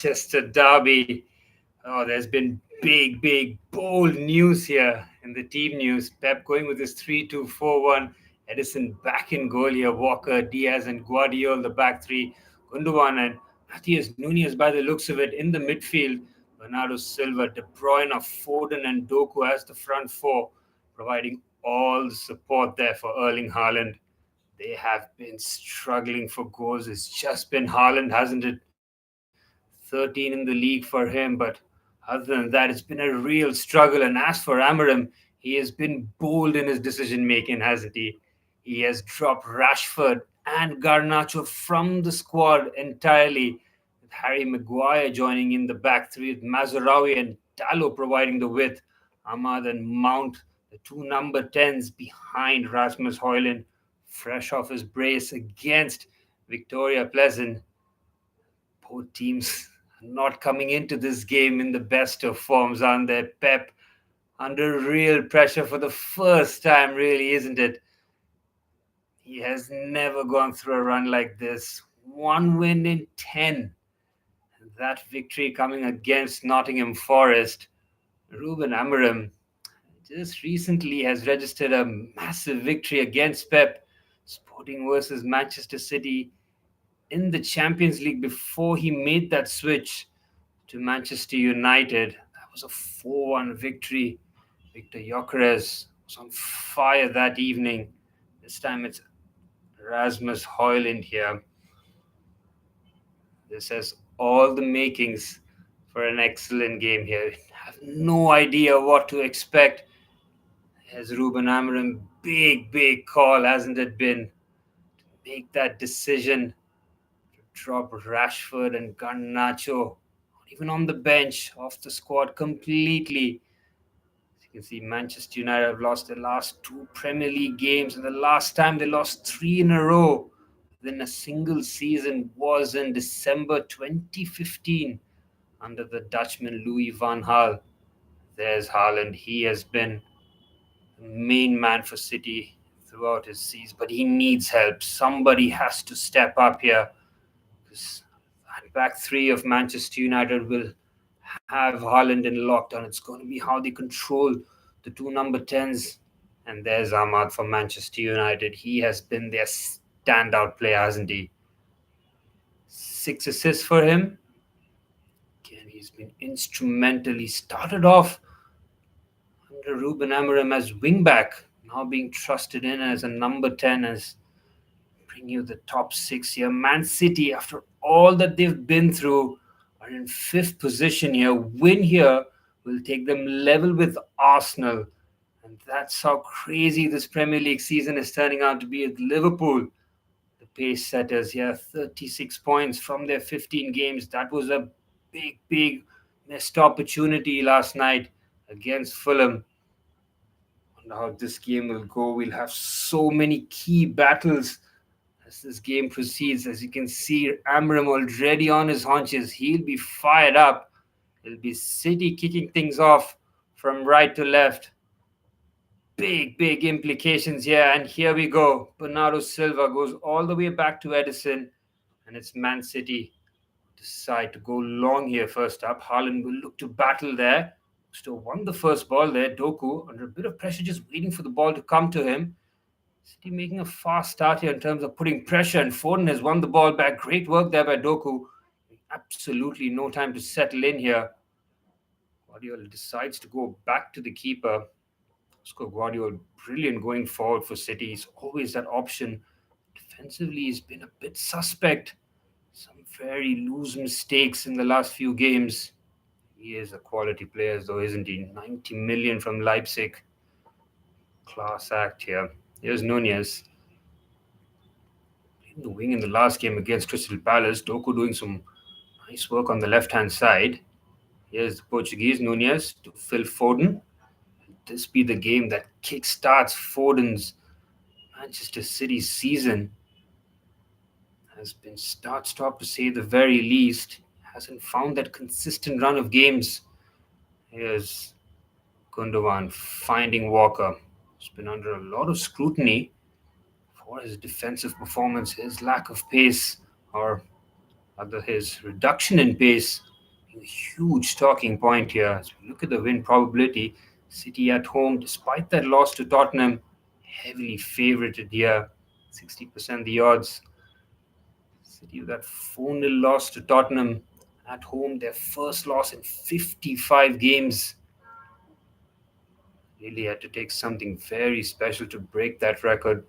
Manchester derby. Oh, there's been big, bold news here in the team news. Pep going with his 3-2-4-1. Edison back in goal here. Walker, Diaz, and Gvardiol, the back three. Gundogan and Matthias Nunez, by the looks of it, in the midfield. Bernardo Silva, De Bruyne, Foden, and Doku as the front four, providing all the support there for Erling Haaland. They have been struggling for goals. It's just been Haaland, hasn't it? 13 in the league for him, but other than that, it's been a real struggle. And as for Amorim, he has been bold in his decision making, hasn't he? He has dropped Rashford and Garnacho from the squad entirely, with Harry Maguire joining in the back three, with Mazraoui and Diallo providing the width. Ahmad and Mount, the two number 10s behind Rasmus Højlund, fresh off his brace against Victoria Pleasant. Both teams are not coming into this game in the best of forms, aren't they? Pep under real pressure for the first time, really, isn't it? He has never gone through a run like this. 1 win in 10. That victory coming against Nottingham Forest. Ruben Amorim just recently has registered a massive victory against Pep. Sporting versus Manchester City in the Champions League before he made that switch to Manchester United. That was a 4-1 victory. Victor Gyökeres was on fire that evening. This time it's Rasmus Højlund here. This has all the makings for an excellent game here. I have no idea what to expect. As Ruben Amorim, big call, hasn't it been? To make that decision drop Rashford and Garnacho, even on the bench, off the squad completely. As you can see, Manchester United have lost their last 2 Premier League games, and the last time they lost 3 in a row within a single season was in December 2015 under the Dutchman Louis van Gaal. There's Haaland. He has been the main man for City throughout his season, but he needs help. Somebody has to step up here. That back three of Manchester United will have Haaland in lockdown. It's going to be how they control the two number 10s. And there's Ahmad for Manchester United. He has been their standout player, hasn't he? 6 assists for him. Again, he's been instrumental. He started off under Ruben Amorim as wingback, now being trusted in as a number 10, as bring you the top 6 here. Man City, after all that they've been through, are in 5th position here. Win here will take them level with Arsenal. And that's how crazy this Premier League season is turning out to be at Liverpool. The pace setters here, 36 points from their 15 games. That was a big missed opportunity last night against Fulham. Wonder how this game will go. We'll have so many key battles as this game proceeds. As you can see, Amorim already on his haunches. He'll be fired up. It'll be City kicking things off from right to left. Big implications here. And here we go. Bernardo Silva goes all the way back to Edison. And it's Man City decide to go long here first up. Haaland will look to battle there. Still won the first ball there. Doku under a bit of pressure, just waiting for the ball to come to him. City making a fast start here in terms of putting pressure, and Foden has won the ball back. Great work there by Doku. Absolutely no time to settle in here. Guardiola decides to go back to the keeper. Gvardiol, brilliant going forward for City. He's always that option. Defensively, he's been a bit suspect. Some very loose mistakes in the last few games. He is a quality player, though, isn't he? 90 million from Leipzig. Class act here. Here's Nunez. In the wing in the last game against Crystal Palace. Doku doing some nice work on the left-hand side. Here's the Portuguese Nunez to Phil Foden. Will this be the game that kickstarts Foden's Manchester City season? Has been start-stop to say the very least. Hasn't found that consistent run of games. Here's Gundogan finding Walker. He's been under a lot of scrutiny for his defensive performance, his lack of pace, or rather his reduction in pace a huge talking point here. As we look at the win probability, City at home, despite that loss to Tottenham, heavily favoured here. 60% the odds. City with that 4-0 loss to Tottenham at home, their first loss in 55 games. Really had to take something very special to break that record.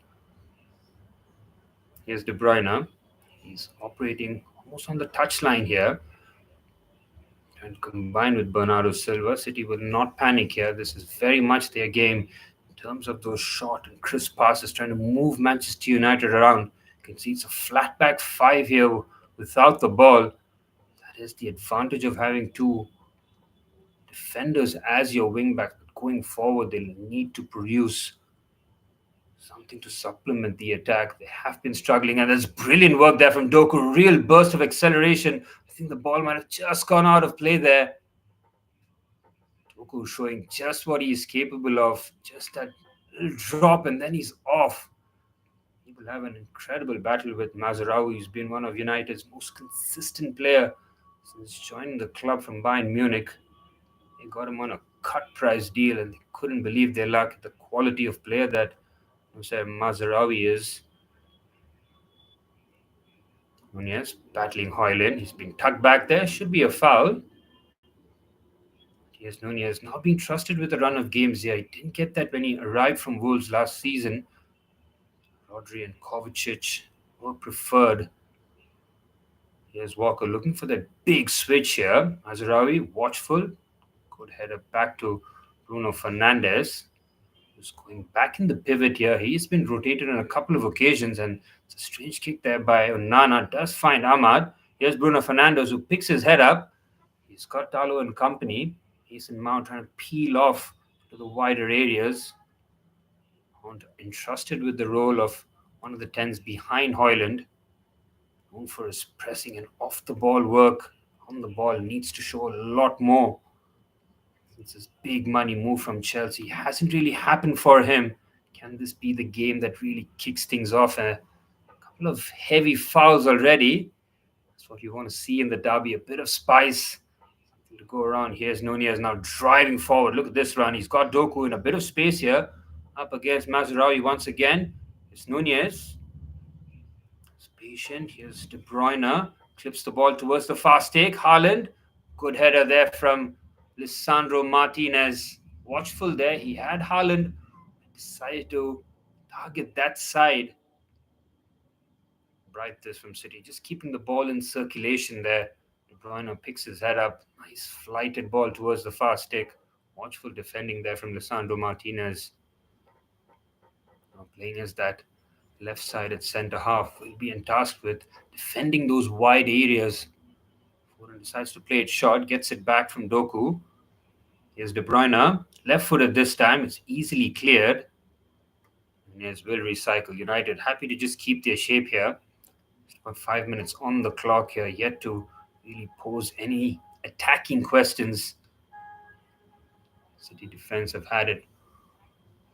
Here's De Bruyne. He's operating almost on the touchline here. And combined with Bernardo Silva, City will not panic here. This is very much their game in terms of those short and crisp passes, trying to move Manchester United around. You can see it's a flat back five here without the ball. That is the advantage of having two defenders as your wing back. Going forward, they'll need to produce something to supplement the attack. They have been struggling, and there's brilliant work there from Doku. Real burst of acceleration. I think the ball might have just gone out of play there. Doku showing just what he is capable of. Just that little drop, and then he's off. He will have an incredible battle with Mazraoui, who's been one of United's most consistent player since joining the club from Bayern Munich. They got him on a cut price deal, and they couldn't believe their luck at the quality of player that Mazraoui is. Nunez battling Højlund. He's being tucked back there. Should be a foul. Yes, Nunez now being trusted with a run of games here. He didn't get that when he arrived from Wolves last season. Rodri and Kovacic were preferred. Here's Walker looking for that big switch here. Mazraoui watchful. Good header back to Bruno Fernandes. Who's going back in the pivot here. He's been rotated on a couple of occasions, and it's a strange kick there by Onana. Does find Ahmad. Here's Bruno Fernandes, who picks his head up. He's got Diallo and company. He's in Mount trying to peel off to the wider areas. Entrusted with the role of one of the 10s behind Højlund. Known for his pressing and off-the-ball work. On the ball needs to show a lot more. Since his big money move from Chelsea hasn't really happened for him. Can this be the game that really kicks things off? A couple of heavy fouls already. That's what you want to see in the derby. A bit of spice. Something to go around. Here's Nunez now driving forward. Look at this run. He's got Doku in a bit of space here. Up against Mazraoui once again. It's Nunez. He's patient. Here's De Bruyne. Clips the ball towards the fast take. Haaland. Good header there from Lisandro Martinez. Watchful there. He had Haaland. Decided to target that side. Bright this from City. Just keeping the ball in circulation there. De Bruyne picks his head up. Nice flighted ball towards the fast take. Watchful defending there from Lisandro Martinez. Now playing as that left-sided centre half, will be tasked with defending those wide areas. Foden decides to play it short, gets it back from Doku. Here's De Bruyne, left-footed this time. It's easily cleared. Nunez will recycle. United happy to just keep their shape here. About 5 minutes on the clock here, yet to really pose any attacking questions. City defense have had it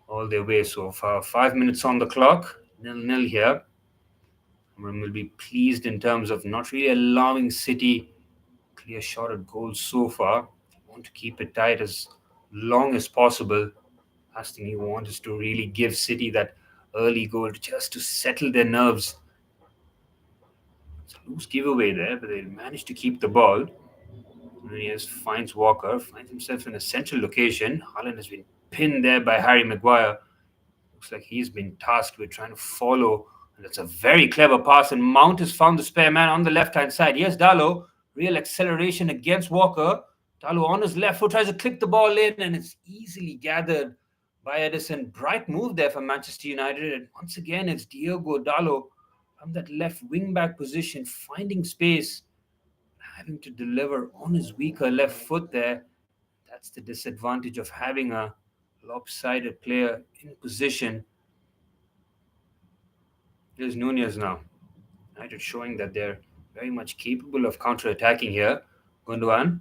all their way so far. 5 minutes on the clock, 0-0 here. Amorim will be pleased in terms of not really allowing City clear shot at goals so far. They want to keep it tight as long as possible. Last thing you want is to really give City that early goal just to settle their nerves. It's a loose giveaway there, but they manage to keep the ball. Nunez finds Walker, finds himself in a central location. Haaland has been pinned there by Harry Maguire. Looks like he's been tasked with trying to follow. And that's a very clever pass. And Mount has found the spare man on the left-hand side. Yes, Diallo. Real acceleration against Walker. Diallo on his left foot tries to clip the ball in. And it's easily gathered by Edison. Bright move there for Manchester United. And once again, it's Diogo Dalot from that left wing-back position, finding space, having to deliver on his weaker left foot there. That's the disadvantage of having a lopsided player in position. Here's Nunez now. United showing that they're very much capable of counter-attacking here. Gundogan.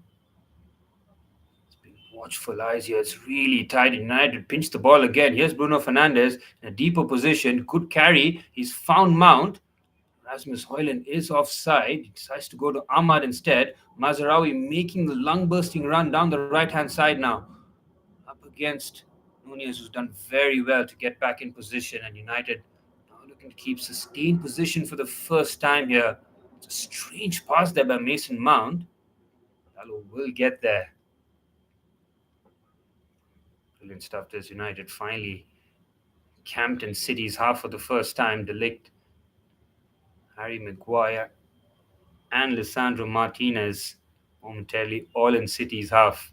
It's been watchful eyes here. It's really tight. United pinch the ball again. Here's Bruno Fernandes in a deeper position. Good carry. He's found Mount. Rasmus Højlund is offside. He decides to go to Ahmad instead. Mazraoui making the lung-bursting run down the right-hand side now. Up against Nunez, who's done very well to get back in position. And United now looking to keep sustained position for the first time here. It's a strange pass there by Mason Mount. Diallo will get there. Brilliant stuff. There's United finally camped in City's half for the first time. De Ligt, Harry Maguire, and Lisandro Martinez momentarily all in City's half.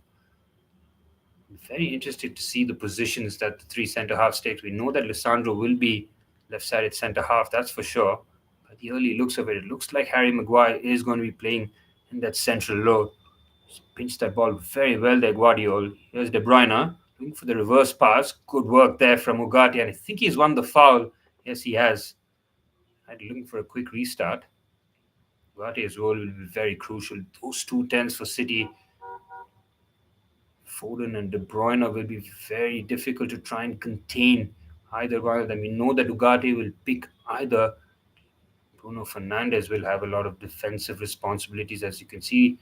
I'm very interested to see the positions that the three centre halves take. We know that Lisandro will be left-sided centre half, that's for sure. But the early looks of it looks like Harry Maguire is going to be playing in that central low. He's pinched that ball very well there, Gvardiol. Here's De Bruyne looking for the reverse pass. Good work there from Ugarte, and I think he's won the foul. Yes, he has. I'm looking for a quick restart. Ugate's role will be very crucial. Those 2 10s for City, Foden and De Bruyne, will be very difficult to try and contain either one of them. We know that Ugarte will pick either. Bruno Fernandes will have a lot of defensive responsibilities, as you can see.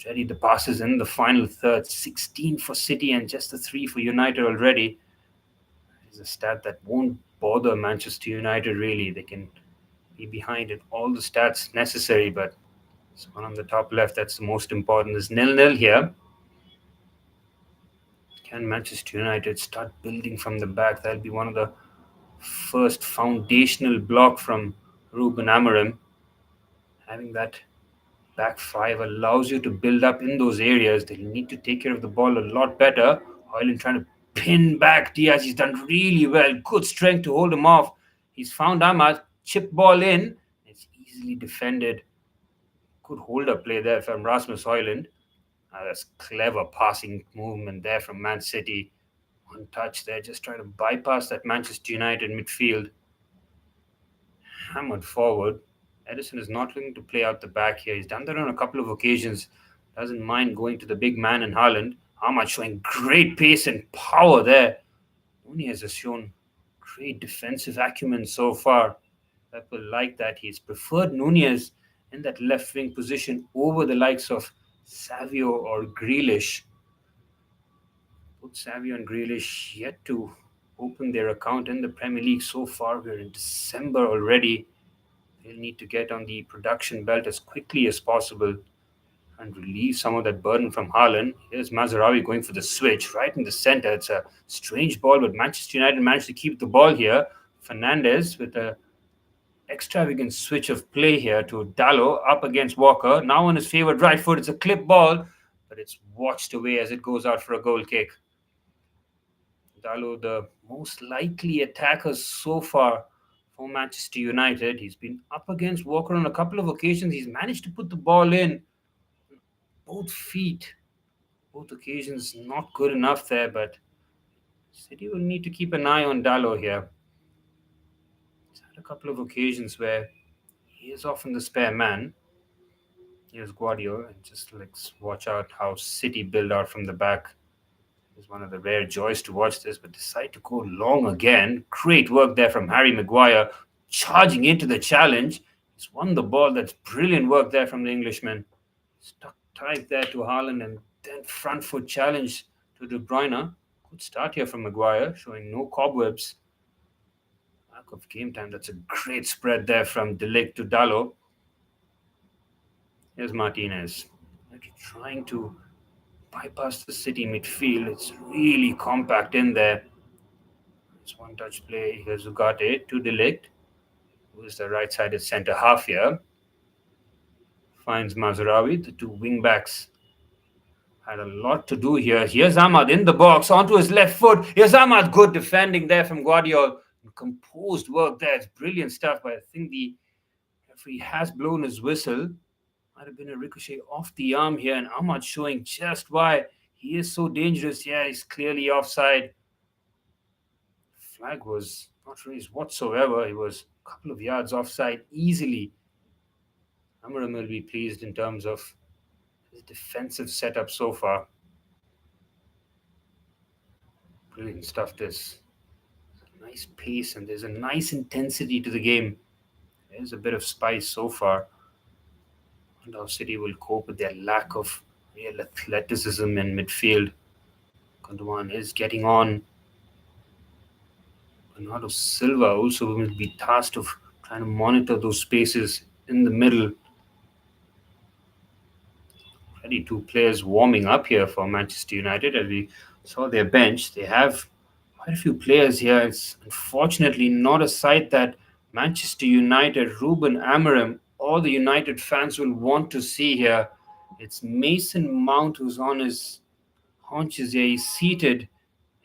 Already the passes in the final third, 16 for City and just the 3 for United already. It's a stat that won't bother Manchester United really. They can be behind in all the stats necessary, but it's one on the top left that's the most important. There's 0-0 here. Can Manchester United start building from the back? That'll be one of the first foundational block from Ruben Amorim. Having that back five allows you to build up in those areas. They'll need to take care of the ball a lot better. Højlund trying to pin back Diaz. He's done really well. Good strength to hold him off. He's found Ahmad. Chip ball in. It's easily defended. Good hold-up play there from Rasmus Højlund. That's clever passing movement there from Man City. One touch there, just trying to bypass that Manchester United midfield. Hammered forward. Ederson is not looking to play out the back here. He's done that on a couple of occasions. Doesn't mind going to the big man in Haaland. Ahmad showing great pace and power there. Nunez has shown great defensive acumen so far. People like that. He's preferred Nunez in that left wing position over the likes of Savio or Grealish. Both Savio and Grealish yet to open their account in the Premier League so far. We're in December already. They'll need to get on the production belt as quickly as possible and relieve some of that burden from Haaland. Here's Mazraoui going for the switch right in the center. It's a strange ball, but Manchester United managed to keep the ball here. Fernandes with a extravagant switch of play here to Diallo up against Walker. Now on his favourite right foot. It's a clip ball, but it's watched away as it goes out for a goal kick. Diallo, the most likely attacker so far for Manchester United. He's been up against Walker on a couple of occasions. He's managed to put the ball in both feet. Both occasions not good enough there, but City will need to keep an eye on Diallo here. He's had a couple of occasions where he is often the spare man. Here's Gvardiol, and just let's watch out how City build out from the back. It's one of the rare joys to watch this, but decide to go long again. Great work there from Harry Maguire, charging into the challenge. He's won the ball. That's brilliant work there from the Englishman. Stuck tight there to Haaland, and then front foot challenge to De Bruyne. Good start here from Maguire, showing no cobwebs. Lack of game time. That's a great spread there from De Ligt to Diallo. Here's Martinez. Trying to bypass the City midfield. It's really compact in there. It's one touch play. Here's Ugarte to De Ligt, who is the right-sided centre half here. Finds Mazraoui. The two wing-backs had a lot to do here. Here's Ahmad in the box, onto his left foot. Here's Ahmad. Good defending there from Gvardiol. Composed work there. It's brilliant stuff, but I think the referee has blown his whistle. Might have been a ricochet off the arm here, and Ahmad showing just why he is so dangerous. Yeah, he's clearly offside. Flag was not raised whatsoever. He was a couple of yards offside easily. Amorim will be pleased in terms of his defensive setup so far. Brilliant stuff, this. Nice pace, and there's a nice intensity to the game. There's a bit of spice so far. And how City will cope with their lack of real athleticism in midfield. Gundogan is getting on. Bernardo Silva also will be tasked of trying to monitor those spaces in the middle. Already two players warming up here for Manchester United. As we saw their bench, they have quite a few players here. It's unfortunately not a sight that Manchester United, Ruben Amorim, all the United fans will want to see here. It's Mason Mount who's on his haunches here. He's seated.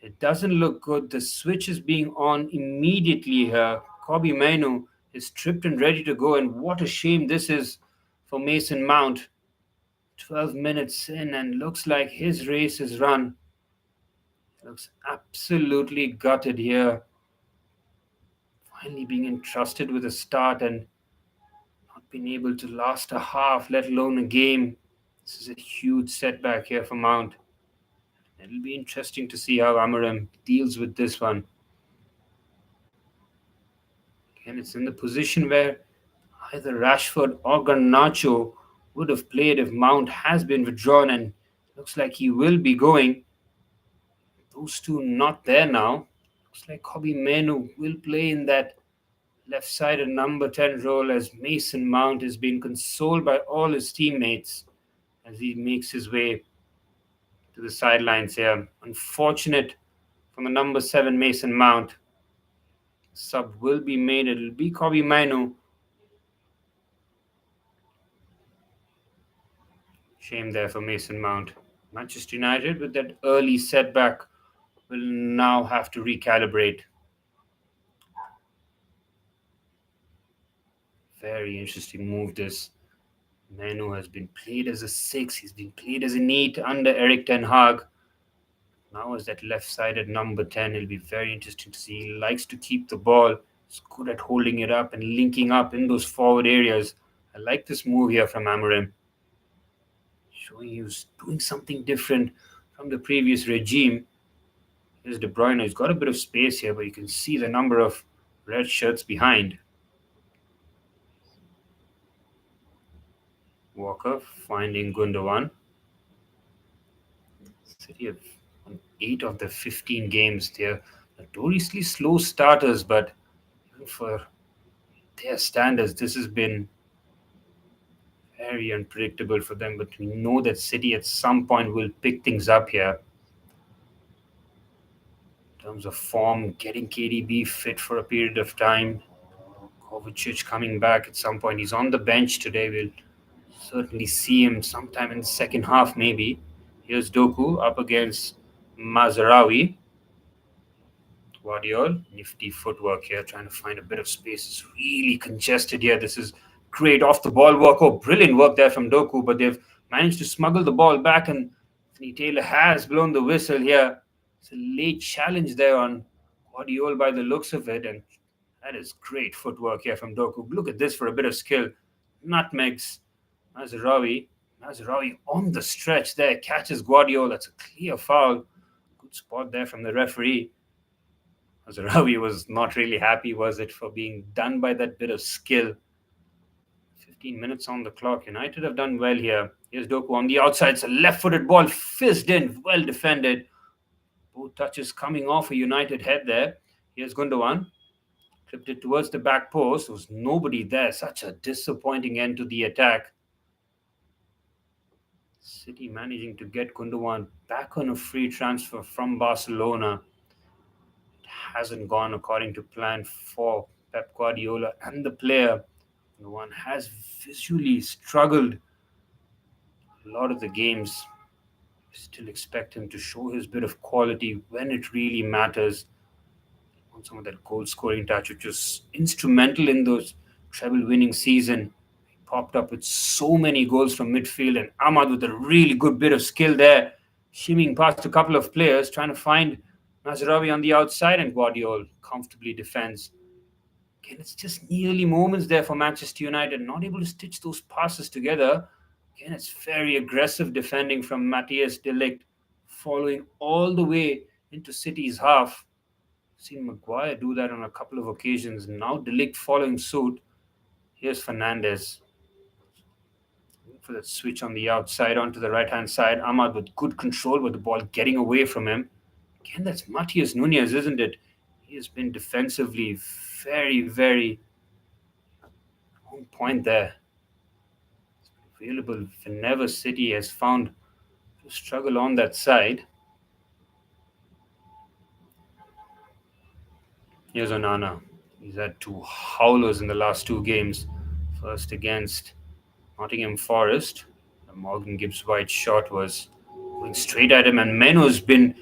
It doesn't look good. The switch is being on immediately here. Kobe Mainu is tripped and ready to go, and what a shame this is for Mason Mount. 12 minutes in, and looks like his race is run. Looks absolutely gutted here. Finally being entrusted with a start and not being able to last a half, let alone a game. This is a huge setback here for Mount. It'll be interesting to see how Amorim deals with this one. And it's in the position where either Rashford or Garnacho would have played if Mount has been withdrawn, and looks like he will be going. Those two not there now. Looks like Kobe Menu will play in that left-sided number 10 role as Mason Mount is being consoled by all his teammates as he makes his way to the sidelines here. Unfortunate from the number 7 Mason Mount. Sub will be made. It'll be Kobe Manu. Shame there for Mason Mount. Manchester United, with that early setback, will now have to recalibrate. Very interesting move this. Manu has been played as a 6. He's been played as an 8 under Eric Ten Hag. Now as that left-sided number 10, it'll be very interesting to see. He likes to keep the ball. He's good at holding it up and linking up in those forward areas. I like this move here from Amorim. Showing he was doing something different from the previous regime. Here's De Bruyne. He's got a bit of space here, but you can see the number of red shirts behind. Walker finding Gundogan. City have won 8 of the 15 games. They're notoriously slow starters, but even for their standards, this has been very unpredictable for them. But we know that City at some point will pick things up here. In terms of form, getting KDB fit for a period of time. Kovacic coming back at some point. He's on the bench today. We'll certainly see him sometime in the second half, maybe. Here's Doku up against Mazarawi. Gvardiol, nifty footwork here, trying to find a bit of space. It's really congested here. This is great off the ball work. Oh, brilliant work there from Doku, but they've managed to smuggle the ball back, and Anthony Taylor has blown the whistle here. It's a late challenge there on Gvardiol by the looks of it, and that is great footwork here from Doku. Look at this for a bit of skill. Nutmegs Mazarawi on the stretch there, catches Gvardiol. That's a clear foul. Good spot there from the referee. Mazarawi was not really happy, was it, for being done by that bit of skill. 15 minutes on the clock. United have done well here. Here's Doku on the outside. It's a left-footed ball, fizzed in, well defended. Both touches coming off a United head there. Here's Gundogan. Clipped it towards the back post. There was nobody there. Such a disappointing end to the attack. City managing to get Gundogan back on a free transfer from Barcelona. It hasn't gone according to plan for Pep Guardiola and the player. Gundogan has visually struggled a lot of the games. Still expect him to show his bit of quality when it really matters. On some of that goal scoring touch, which was instrumental in those treble winning season. He popped up with so many goals from midfield, and Ahmad with a really good bit of skill there, shimmying past a couple of players, trying to find Mazraoui on the outside, and Gvardiol comfortably defends. Again, it's just nearly moments there for Manchester United, not able to stitch those passes together. Again, it's very aggressive defending from Matthias de Ligt, following all the way into City's half. Seen Maguire do that on a couple of occasions. Now de Ligt following suit. Here's Fernandes for that switch on the outside onto the right-hand side. Ahmad with good control with the ball getting away from him. Again, that's Matías Núñez, isn't it? He has been defensively very, very on point there. Available whenever City has found to struggle on that side. Here's Onana. He's had 2 howlers in the last 2 games. First against Nottingham Forest. The Morgan Gibbs-White shot was going straight at him, and Menu's been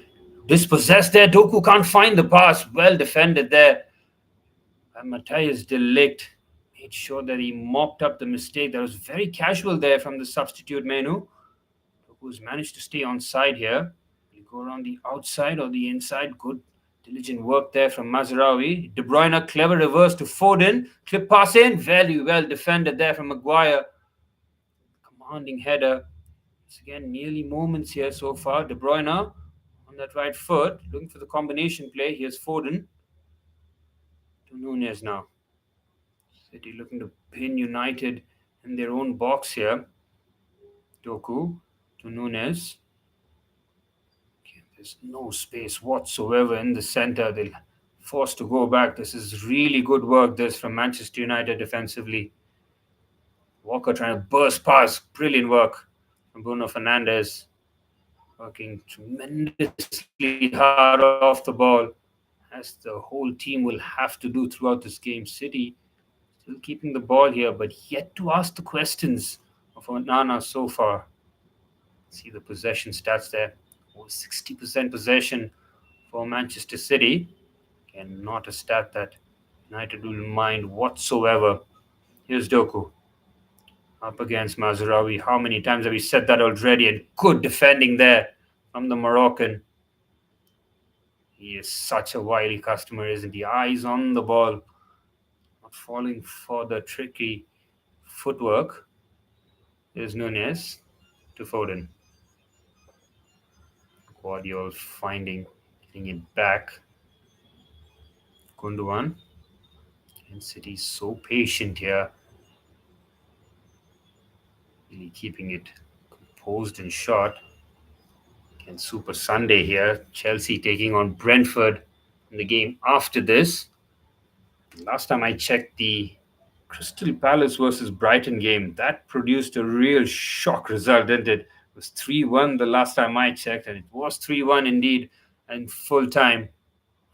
dispossessed there. Doku can't find the pass. Well defended there. And Matthias de Ligt made sure that he mopped up the mistake. That was very casual there from the substitute Menu, who's managed to stay on side here. You go around the outside or the inside. Good diligent work there from Mazraoui. De Bruyne, clever reverse to Foden. Clip pass in. Very well defended there from Maguire. Commanding header. It's again nearly moments here so far. De Bruyne on that right foot. Looking for the combination play. Here's Foden. To Núñez now. City looking to pin United in their own box here. Doku to Núñez. There's no space whatsoever in the centre. They'll forced to go back. This is really good work, this, from Manchester United defensively. Walker trying to burst past. Brilliant work from Bruno Fernandes. Working tremendously hard off the ball, as the whole team will have to do throughout this game. City still keeping the ball here, but yet to ask the questions of Onana so far. See the possession stats there. Over 60% possession for Manchester City. Again, not a stat that United will mind whatsoever. Here's Doku. Up against Mazraoui. How many times have we said that already? And good defending there from the Moroccan. He is such a wily customer, isn't he? Eyes on the ball. Not falling for the tricky footwork. Here's Núñez to Foden. Gvardiol getting it back. Gundogan. And City's so patient here. Really keeping it composed and short. And Super Sunday here. Chelsea taking on Brentford in the game after this. Last time I checked the Crystal Palace versus Brighton game, that produced a real shock result, didn't it? It was 3-1 the last time I checked, and it was 3-1 indeed in full time.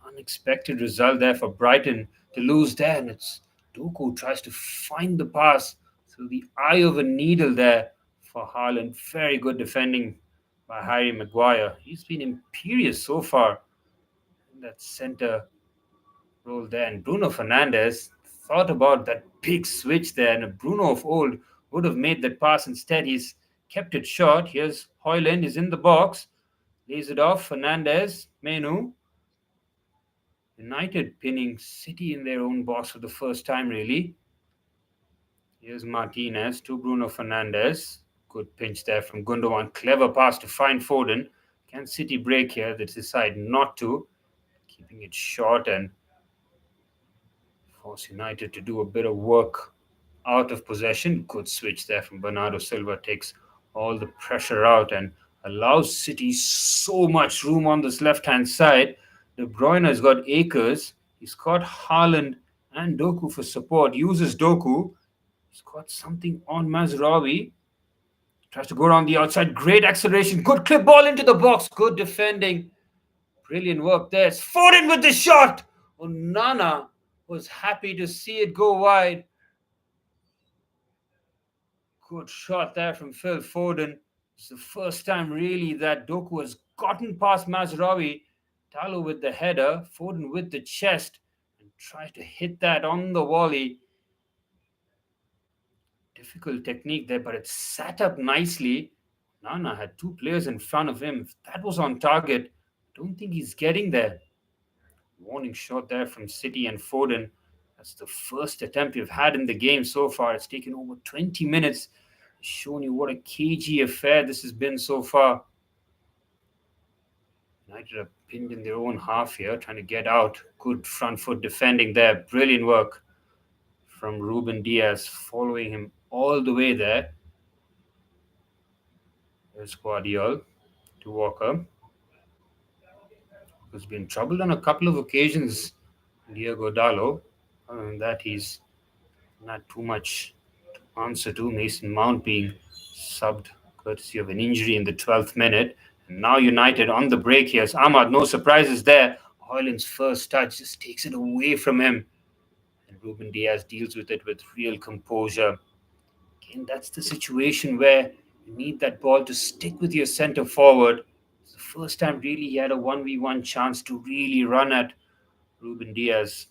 Unexpected result there for Brighton to lose there, and it's Doku tries to find the pass through the eye of a needle there for Haaland. Very good defending by Harry Maguire. He's been imperious so far in that centre role there. And Bruno Fernandes thought about that big switch there, and Bruno of old would have made that pass. Instead, he's kept it short. Here's Højlund, is in the box, lays it off. Fernandes, Menu. United pinning City in their own box for the first time, really. Here's Martinez to Bruno Fernandes. Good pinch there from Gundogan. Clever pass to find Foden. Can City break here? They decide not to. Keeping it short and force United to do a bit of work out of possession. Good switch there from Bernardo Silva. Takes all the pressure out and allows City so much room on this left-hand side. De Bruyne has got acres. He's got Haaland and Doku for support. Uses Doku. He's got something on Mazraoui. Tries to go around the outside. Great acceleration. Good clip ball into the box. Good defending. Brilliant work there. It's Foden with the shot. Onana was happy to see it go wide. Good shot there from Phil Foden. It's the first time really that Doku has gotten past Mazraoui. Diallo with the header. Foden with the chest. And tried to hit that on the volley. Difficult technique there, but it sat up nicely. Nana had 2 players in front of him. If that was on target, don't think he's getting there. Warning shot there from City and Foden. That's the first attempt we've had in the game so far. It's taken over 20 minutes. Showing you what a cagey affair this has been so far. United are pinned in their own half here, trying to get out. Good front foot defending there. Brilliant work from Ruben Diaz, following him all the way there. There's Gvardiol to Walker, who's been troubled on a couple of occasions. Diallo. Other than that, he's not too much to answer to. Mason Mount being subbed courtesy of an injury in the 12th minute. And now United on the break here. Ahmad, no surprises there. Højlund's first touch just takes it away from him. And Ruben Diaz deals with it with real composure. Again, that's the situation where you need that ball to stick with your centre forward. It's the first time really he had a 1v1 chance to really run at Ruben Diaz.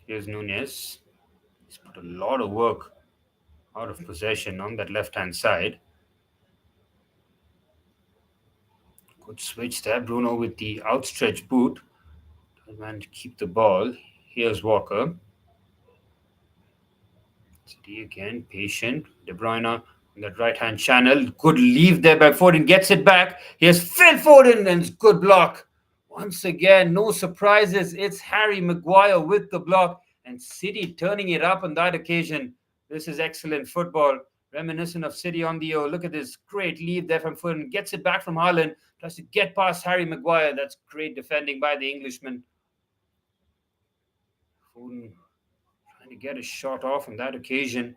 Here's Nunez. He's put a lot of work out of possession on that left-hand side. Good switch there. Bruno with the outstretched boot. Man to keep the ball. Here's Walker. City again, patient. De Bruyne on that right-hand channel. Good leave there by Foden. Gets it back. Here's Phil Foden and it's good block. Once again, no surprises. It's Harry Maguire with the block and City turning it up on that occasion. This is excellent football. Reminiscent of City on the O. Look at this great lead there from Foden. Gets it back from Haaland. Tries to get past Harry Maguire. That's great defending by the Englishman. Foden trying to get a shot off on that occasion.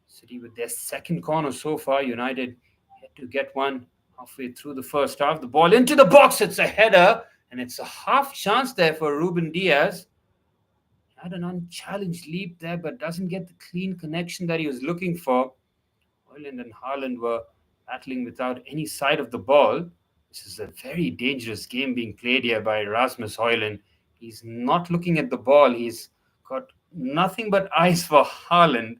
City with their second corner so far. United yet to get one halfway through the first half. The ball into the box. It's a header. And it's a half chance there for Ruben Diaz. He had an unchallenged leap there, but doesn't get the clean connection that he was looking for. Højlund and Haaland were battling without any sight of the ball. This is a very dangerous game being played here by Rasmus Højlund. He's not looking at the ball. He's got nothing but eyes for Haaland.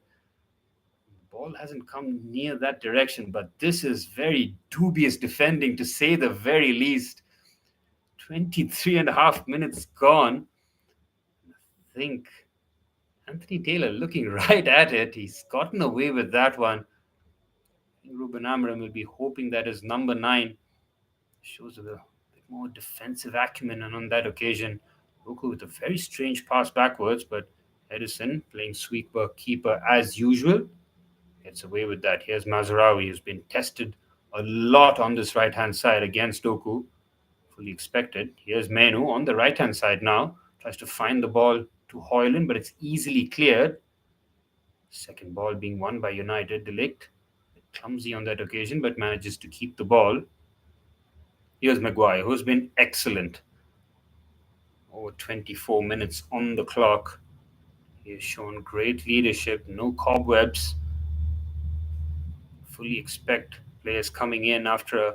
The ball hasn't come near that direction, but this is very dubious defending, to say the very least. 23 and a half minutes gone. I think Anthony Taylor looking right at it. He's gotten away with that one. I think Ruben Amorim will be hoping that his number 9 shows a bit more defensive acumen, and on that occasion, Goku with a very strange pass backwards, but Edison playing sweeper keeper as usual gets away with that. Here's Mazraoui, who's been tested a lot on this right-hand side against Doku. Fully expected. Here's Menu on the right-hand side now. Tries to find the ball to Højlund, but it's easily cleared. Second ball being won by United. De Ligt, clumsy on that occasion, but manages to keep the ball. Here's Maguire, who's been excellent. Over 24 minutes on the clock. He has shown great leadership, no cobwebs. Fully expect players coming in after a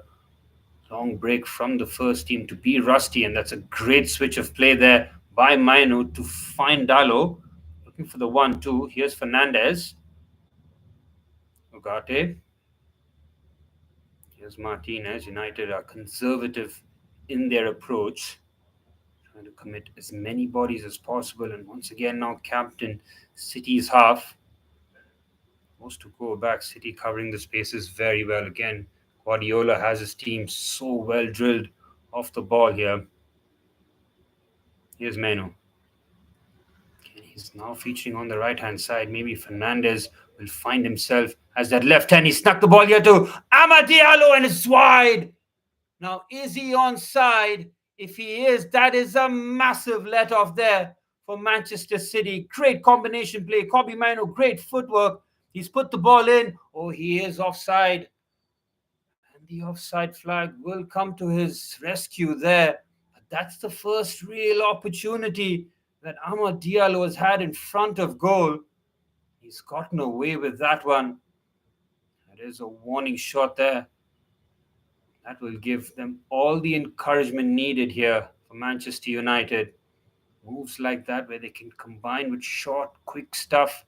long break from the first team to be rusty, and that's a great switch of play there by Mainu to find Diallo. Looking for the 1-2. Here's Fernandes. Ugarte. Here's Martinez. United are conservative in their approach, trying to commit as many bodies as possible. And once again, now captain City's half. Most to go back. City covering the spaces very well. Again, Guardiola has his team so well drilled off the ball here. Here's Menu. He's now featuring on the right-hand side. Maybe Fernandes will find himself as that left hand. He snuck the ball here to Diallo and it's wide. Now, is he onside? If he is, that is a massive let-off there for Manchester City. Great combination play. Kobbie Mainoo, great footwork. He's put the ball in. Oh, he is offside. And the offside flag will come to his rescue there. But that's the first real opportunity that Diallo has had in front of goal. He's gotten away with that one. That is a warning shot there. That will give them all the encouragement needed here for Manchester United. Moves like that where they can combine with short, quick stuff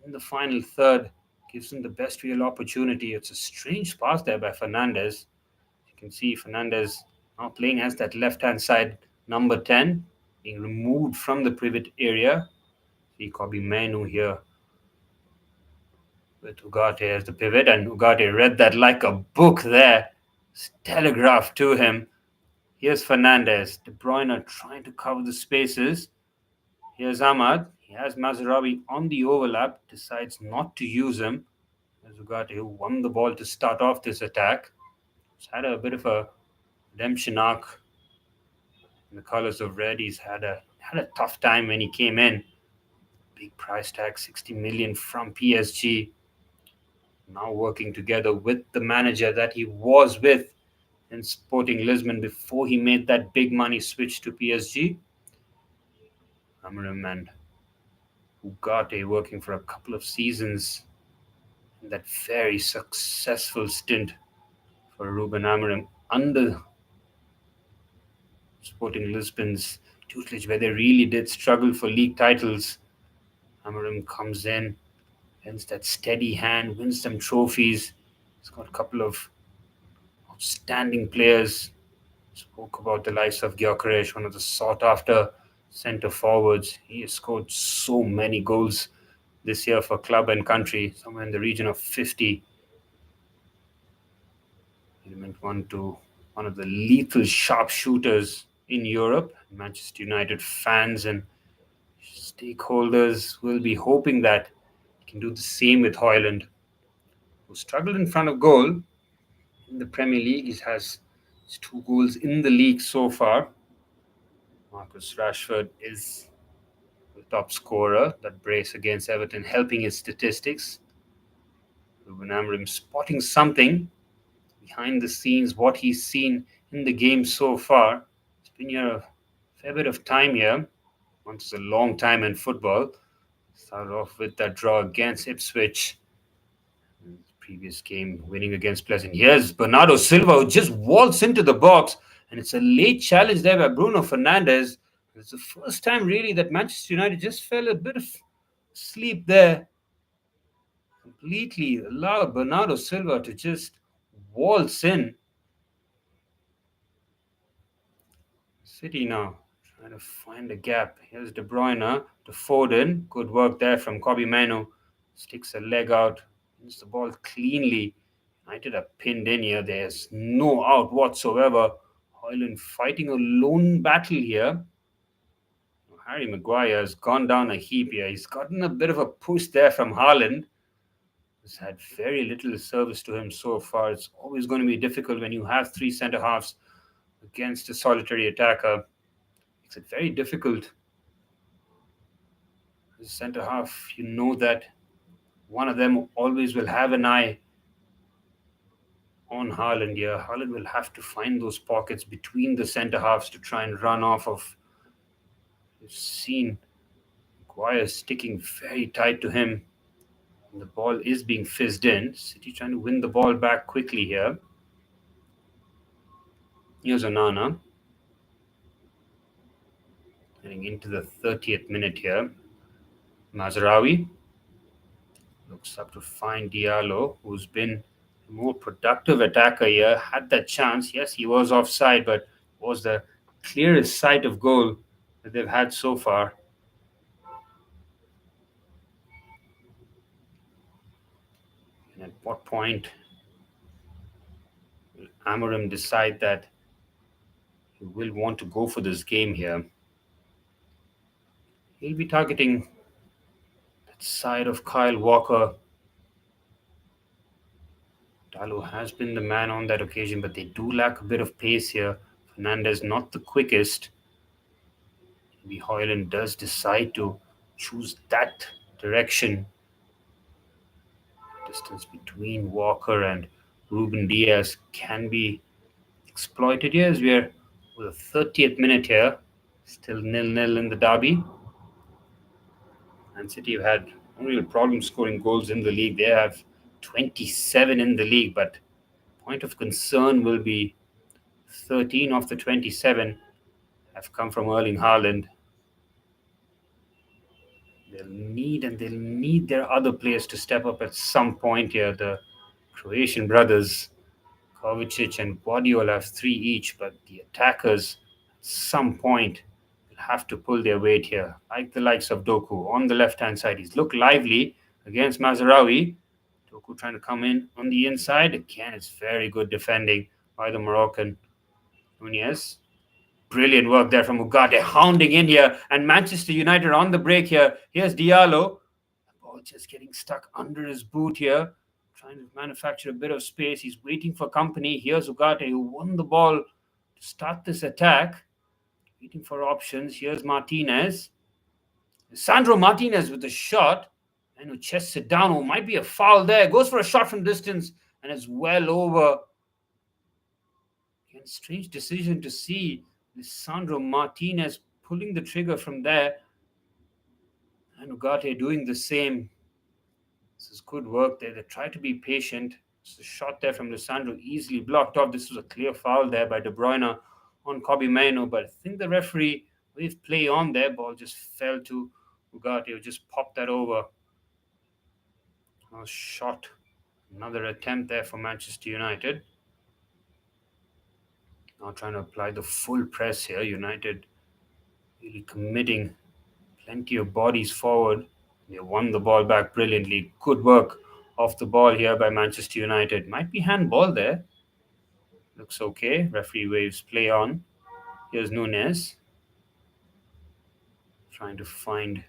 in the final third gives them the best real opportunity. It's a strange pass there by Fernandes. You can see Fernandes now playing as that left-hand side number 10, being removed from the pivot area. See Kobbie Mainoo here with Ugarte as the pivot, and Ugarte read that like a book there. It's telegraphed to him. Here's Fernandes. De Bruyne trying to cover the spaces. Here's Ahmad. He has Mazraoui on the overlap, decides not to use him. There's Ugarte who won the ball to start off this attack. He's had a bit of a redemption arc in the colours of red. He's had a tough time when he came in. Big price tag, 60 million from PSG. Now working together with the manager that he was with in Sporting Lisbon before he made that big money switch to PSG. Amorim and Ugarte working for a couple of seasons in that very successful stint for Ruben Amorim under Sporting Lisbon's tutelage, where they really did struggle for league titles. Amorim comes in, lends that steady hand, wins some trophies. He's got a couple of outstanding players. Spoke about the likes of Gyökeres, one of the sought-after centre forwards. He has scored so many goals this year for club and country, somewhere in the region of 50. He went on to one of the lethal sharpshooters in Europe. Manchester United fans and stakeholders will be hoping that he can do the same with Højlund, who struggled in front of goal in the Premier League. He has 2 goals in the league so far. Marcus Rashford is the top scorer. That brace against Everton helping his statistics. Ruben Amorim spotting something behind the scenes, what he's seen in the game so far. It's been here a fair bit of time here. Once is a long time in football. Started off with that draw against Ipswich. Previous game winning against Pleasant. Here's Bernardo Silva who just waltzed into the box, and it's a late challenge there by Bruno Fernandes. It's the first time really that Manchester United just fell a bit of sleep there. Completely allowed Bernardo Silva to just waltz in. City now trying to find a gap. Here's De Bruyne to Foden. Good work there from Kobbie Mainoo. Sticks a leg out. Wins the ball cleanly. United are pinned in here. There's no out whatsoever. Højlund fighting a lone battle here. Harry Maguire has gone down a heap here. He's gotten a bit of a push there from Haaland. He's had very little service to him so far. It's always going to be difficult when you have 3 centre-halves against a solitary attacker. Makes it very difficult. As a centre-half, you know that one of them always will have an eye on Haaland here. Haaland will have to find those pockets between the centre-halves to try and run off of. You've seen Maguire sticking very tight to him. And the ball is being fizzed in. City trying to win the ball back quickly here. Here's Onana. Heading into the 30th minute here. Mazraoui looks up to find Diallo, who's been a more productive attacker here. Had that chance. Yes, he was offside, but was the clearest sight of goal that they've had so far. And at what point will Amorim decide that he will want to go for this game here? He'll be targeting that side of Kyle Walker. Diallo has been the man on that occasion, but they do lack a bit of pace here. Fernandes not the quickest. Maybe Højlund does decide to choose that direction. Distance between Walker and Ruben Diaz can be exploited here as we're with the 30th minute here. Still 0-0 in the derby. Man City have had no real problem scoring goals in the league. They have 27 in the league, but point of concern will be 13 of the 27 have come from Erling Haaland. They'll need their other players to step up at some point here. The Croatian brothers, Kovacic and Gvardiol, have 3 each, but the attackers at some point will have to pull their weight here, like the likes of Doku on the left-hand side. He's looked lively against Mazraoui. Doku trying to come in on the inside. Again, it's very good defending by the Moroccan. Nunez brilliant work there from Ugarte, hounding in here, and Manchester United on the break here. Here's Diallo. The ball just getting stuck under his boot here, trying to manufacture a bit of space. He's waiting for company. Here's Ugarte, who won the ball to start this attack, waiting for options. Here's Martinez. Sandro Martinez with a shot, and who chests it down. Oh, might be a foul there. Goes for a shot from distance, and it's well over. Again, strange decision to see Sandro Martinez pulling the trigger from there, and Ugarte doing the same. This is good work there. They try to be patient. It's a shot there from Lissandro, easily blocked off. This was a clear foul there by De Bruyne on Kobbie Mainoo, but I think the referee waved play on there. Ball just fell to Ugarte, who just popped that over. A shot. Another attempt there for Manchester United. Now trying to apply the full press here. United really committing plenty of bodies forward. They won the ball back brilliantly. Good work off the ball here by Manchester United. Might be handball there. Looks okay. Referee waves play on. Here's Núñez. Trying to find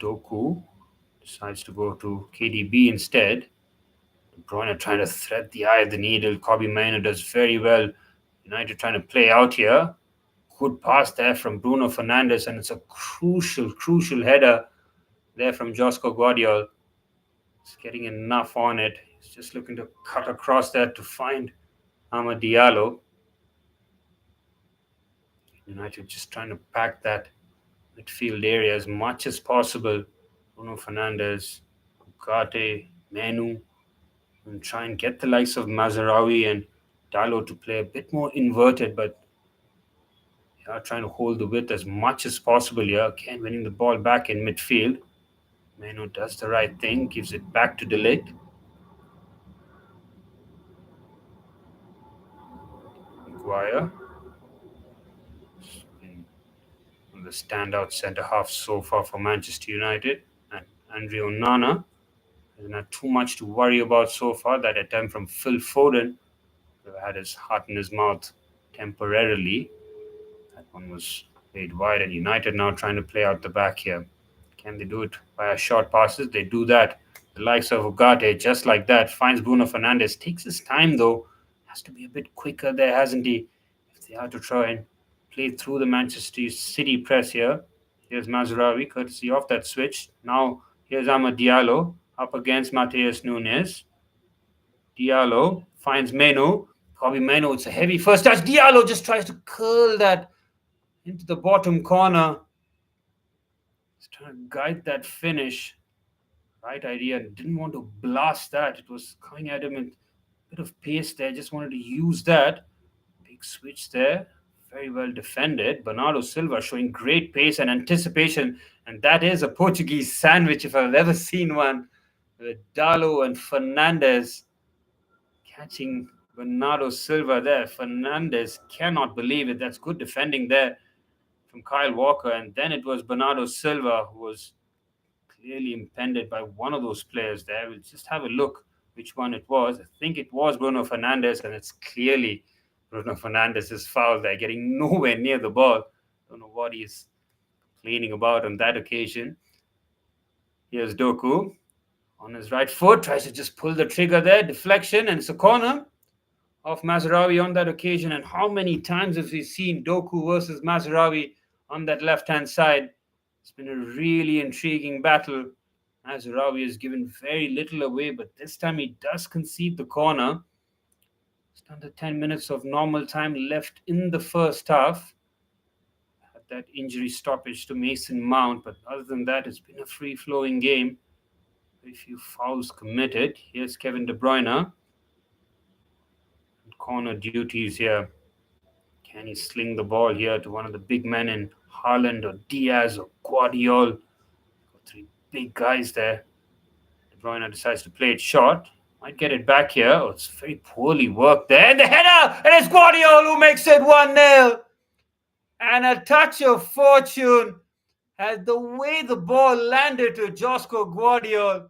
Doku. Decides to go to KDB instead. De Bruyne trying to thread the eye of the needle. Kobbie Mainoo does very well. United trying to play out here. Good pass there from Bruno Fernandes, and it's a crucial header there from Josko Gvardiol. He's getting enough on it. He's just looking to cut across there to find Amad Diallo. United just trying to pack that midfield area as much as possible. Bruno Fernandes, Ugarte, Mainoo, and try and get the likes of Mazraoui and Diallo to play a bit more inverted, but trying to hold the width as much as possible here. Again, winning the ball back in midfield. Mainoo does the right thing, gives it back to De Ligt. Maguire. On the standout centre half so far for Manchester United. And Andre Onana hasn't had too much to worry about so far. That attempt from Phil Foden, who had his heart in his mouth temporarily. That one was played wide, and United now trying to play out the back here. Can they do it via short passes? They do that. The likes of Ugarte, just like that, finds Bruno Fernandes. Takes his time though. Has to be a bit quicker there, hasn't he? If they are to try and play through the Manchester City press here. Here's Mazraoui, courtesy of that switch. Now here's Amad Diallo up against Matheus Núñez. Diallo finds Mainoo. Kobbie Mainoo, it's a heavy first touch. Diallo just tries to curl that into the bottom corner. He's trying to guide that finish. Right idea. Didn't want to blast that. It was coming at him in a bit of pace there. Just wanted to use that. Big switch there. Very well defended. Bernardo Silva showing great pace and anticipation. And that is a Portuguese sandwich if I've ever seen one. With Diallo and Fernandes catching Bernardo Silva there. Fernandes cannot believe it. That's good defending there from Kyle Walker. And then it was Bernardo Silva who was clearly impeded by one of those players there. We'll just have a look which one it was. I think it was Bruno Fernandes, and it's clearly Bruno Fernandes' foul there, getting nowhere near the ball. Don't know what he's complaining about on that occasion. Here's Doku on his right foot, tries to just pull the trigger there, deflection, and it's a corner of Mazraoui on that occasion. And how many times have we seen Doku versus Mazraoui on that left-hand side? It's been a really intriguing battle. Mazraoui has given very little away, but this time he does concede the corner. Just under 10 minutes of normal time left in the first half. Had that injury stoppage to Mason Mount, but other than that, it's been a free-flowing game. Very few fouls committed. Here's Kevin De Bruyne. Corner duties here. Can he sling the ball here to one of the big men in Haaland or Diaz or Gvardiol? Got three big guys there. De Bruyne decides to play it short. Might get it back here. Oh, it's very poorly worked there. And the header! And it's Gvardiol who makes it 1-0. And a touch of fortune as the way the ball landed to Josko Gvardiol.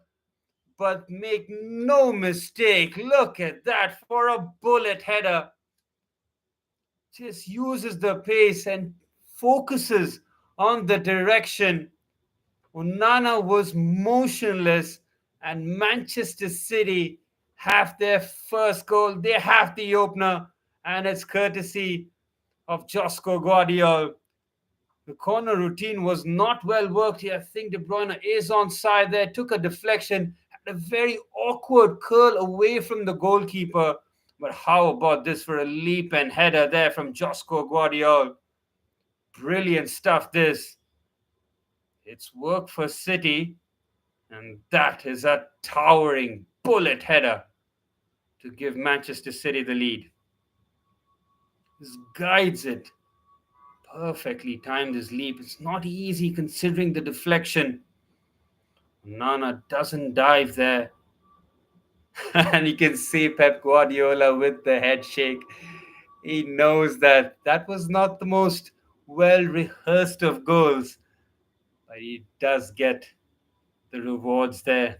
But make no mistake, look at that for a bullet header. just uses the pace and focuses on the direction. Onana was motionless, and Manchester City have their first goal. They have the opener, and it's courtesy of Josko Gvardiol. The corner routine was not well worked here. I think De Bruyne is on side there, took a deflection, had a very awkward curl away from the goalkeeper. But how about this for a leap and header there from Josko Gvardiol? Brilliant stuff, this. It's work for City, and that is a towering bullet header to give Manchester City the lead. This guides it. Perfectly timed his leap. It's not easy considering the deflection. Nana doesn't dive there. And you can see Pep Guardiola with the head shake. He knows that that was not the most well rehearsed of goals, but he does get the rewards there.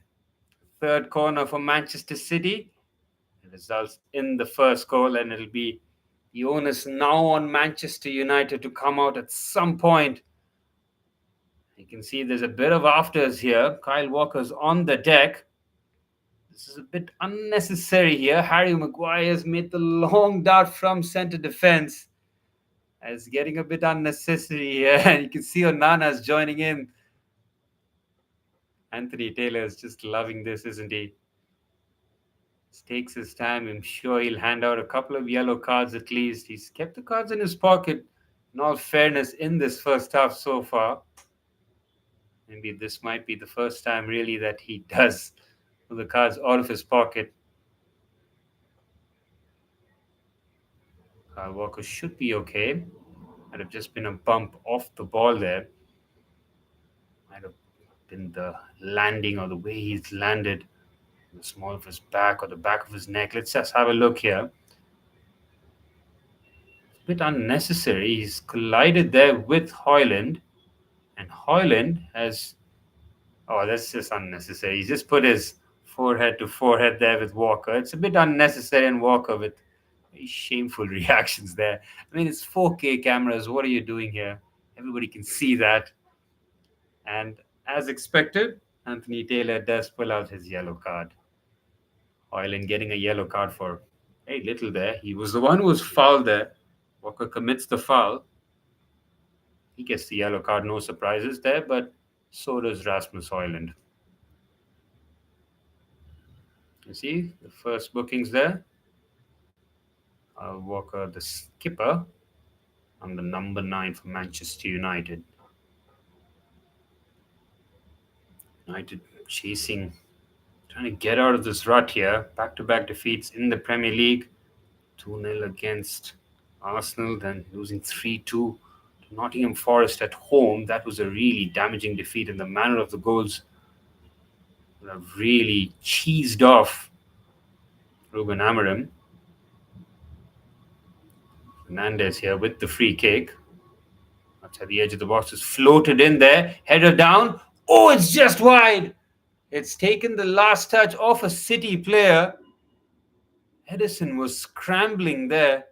Third corner for Manchester City. It results in the first goal, and it'll be the onus now on Manchester United to come out at some point. You can see there's a bit of afters here. Kyle Walker's on the deck. This is a bit unnecessary here. Harry Maguire's made the long dart from centre defence. It's getting a bit unnecessary here. And you can see Onana's joining in. Anthony Taylor is just loving this, isn't he? He takes his time. I'm sure he'll hand out a couple of yellow cards at least. He's kept the cards in his pocket, in all fairness, in this first half so far. Maybe this might be the first time really that he does pull the cards out of his pocket. Kyle Walker should be okay. Might have just been a bump off the ball there. Might have been the landing or the way he's landed, the small of his back or the back of his neck. Let's just have a look here. It's a bit unnecessary. He's collided there with Højlund, and Højlund has... Oh, that's just unnecessary. He's just put his forehead to forehead there with Walker. It's a bit unnecessary, and Walker with very shameful reactions there. I mean, it's 4K cameras. What are you doing here? Everybody can see that. And as expected, Anthony Taylor does pull out his yellow card. Højlund getting a yellow card for very little there. He was the one who was fouled there. Walker commits the foul. He gets the yellow card, no surprises there, but so does Rasmus Højlund. You see the first bookings there. Walker, the skipper, and the number 9 for Manchester United. United chasing, trying to get out of this rut here. Back-to-back defeats in the Premier League. 2-0 against Arsenal, then losing 3-2 to Nottingham Forest at home. That was a really damaging defeat, and the manner of the goals would have really cheesed off Ruben Amorim. Fernandes here with the free kick. Outside the edge of the box is floated in there. Header down. Oh, it's just wide. It's taken the last touch off a City player. Edison was scrambling there.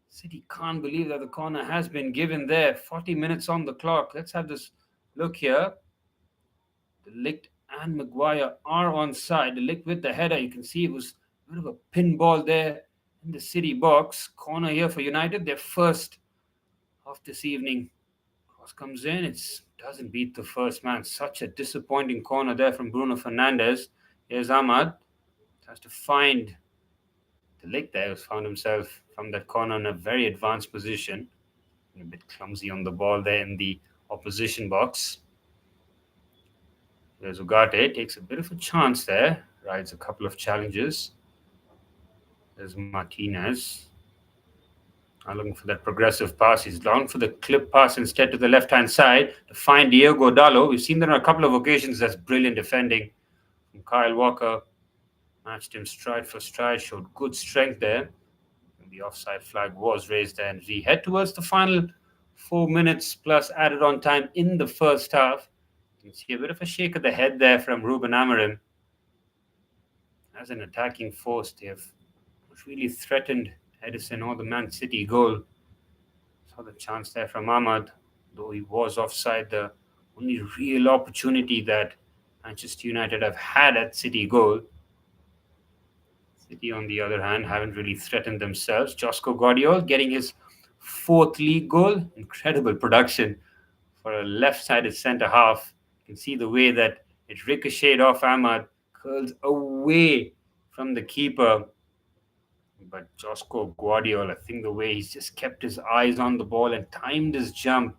City can't believe that the corner has been given there. 40 minutes on the clock. Let's have this look here. De Ligt and Maguire are on side. De Ligt with the header. You can see it was a bit of a pinball there in the City box. Corner here for United. Their first of this evening. Cross comes in. It doesn't beat the first man. Such a disappointing corner there from Bruno Fernandes. Here's Ahmad. Has to find De Ligt there. Has found himself from that corner in a very advanced position. A bit clumsy on the ball there in the opposition box. There's Ugarte. Takes a bit of a chance there. Rides a couple of challenges. There's Martinez. Now looking for that progressive pass. He's gone for the clip pass instead to the left-hand side to find Diogo Dalot. We've seen that on a couple of occasions. That's brilliant defending from Kyle Walker. Matched him stride for stride. Showed good strength there. And the offside flag was raised there. And we head towards the final 4 minutes plus added on time in the first half. You can see a bit of a shake of the head there from Ruben Amorim. As an attacking force, they have really threatened Edison or the Man City goal. Saw the chance there from Ahmad, though he was offside. The only real opportunity that Manchester United have had at City goal. City, on the other hand, haven't really threatened themselves. Josko Gvardiol getting his fourth league goal. Incredible production for a left-sided centre-half. You can see the way that it ricocheted off Ahmad, curls away from the keeper. But Josko Gvardiol, I think the way he's just kept his eyes on the ball and timed his jump,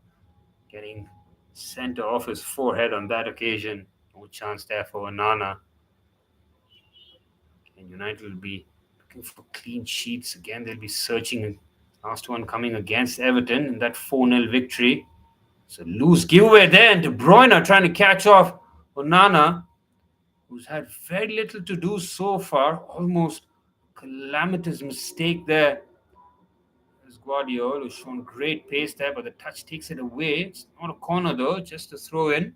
getting centre off his forehead on that occasion. No chance there for Onana. And United will be looking for clean sheets. Again, they'll be searching. Last one coming against Everton in that 4-0 victory. So loose giveaway there, and De Bruyne trying to catch off Onana, who's had very little to do so far. Almost calamitous mistake there. There's Gvardiol, who's shown great pace there, but the touch takes it away. It's not a corner though, just a throw in.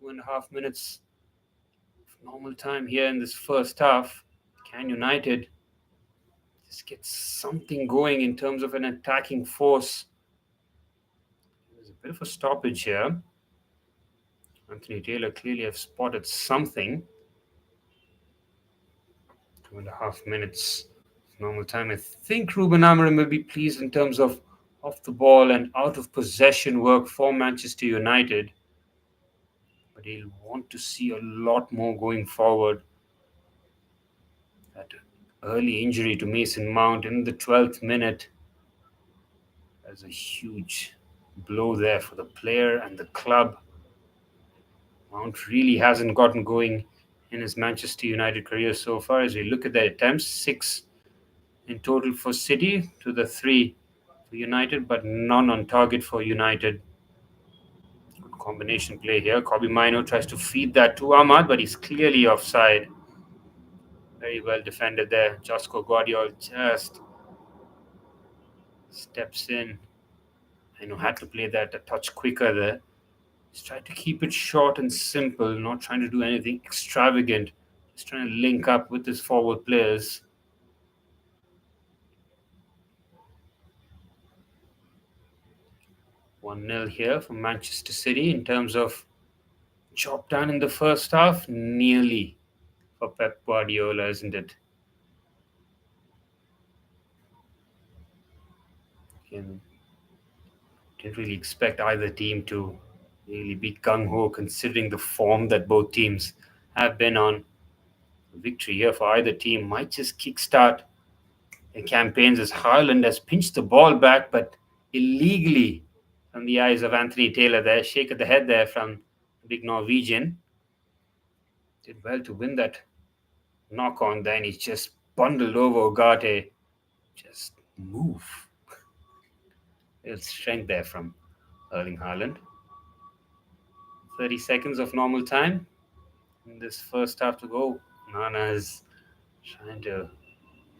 2.5 minutes of normal time here in this first half. Can United just get something going in terms of an attacking force? There's a bit of a stoppage here. Anthony Taylor clearly have spotted something. 2.5 minutes of normal time. I think Ruben Amorim will be pleased in terms of off the ball and out of possession work for Manchester United. But he'll want to see a lot more going forward. That early injury to Mason Mount in the 12th minute. There's a huge blow there for the player and the club. Mount really hasn't gotten going in his Manchester United career so far. As we look at their attempts, 6 in total for City to the 3 for United, but none on target for United. Good combination play here. Kobe Mino tries to feed that to Ahmad, but he's clearly offside. Very well defended there. Josko Gvardiol just steps in. I know had to play that a touch quicker there. Just try to keep it short and simple, not trying to do anything extravagant. Just trying to link up with his forward players. 1-0 here for Manchester City in terms of job done in the first half. Nearly for Pep Guardiola, isn't it? Didn't really expect either team to really be gung-ho considering the form that both teams have been on. A victory here for either team might just kickstart their campaigns as Haaland has pinched the ball back, but illegally from the eyes of Anthony Taylor there. Shake of the head there from the big Norwegian. Did well to win that knock on there, and he's just bundled over Ugarte. Just move. Real strength there from Erling Haaland. 30 seconds of normal time in this first half to go. Nana is trying to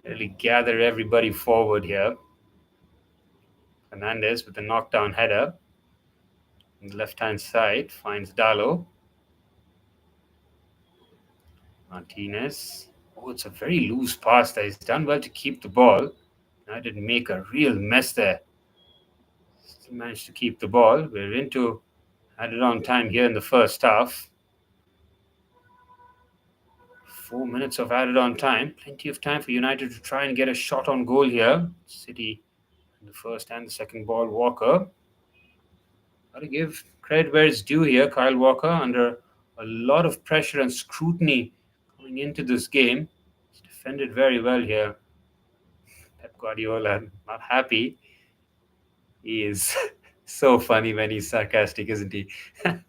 really gather everybody forward here. Fernandes with a knockdown header. On the left-hand side finds Diallo. Martinez. Oh, it's a very loose pass there. He's done well to keep the ball. I didn't make a real mess there. Still managed to keep the ball. We're into added on time here in the first half. 4 minutes of added on time. Plenty of time for United to try and get a shot on goal here. City in the first and the second ball. Walker. Got to give credit where it's due here. Kyle Walker under a lot of pressure and scrutiny coming into this game. He's defended very well here. Pep Guardiola not happy. He is so funny when he's sarcastic, isn't he? Not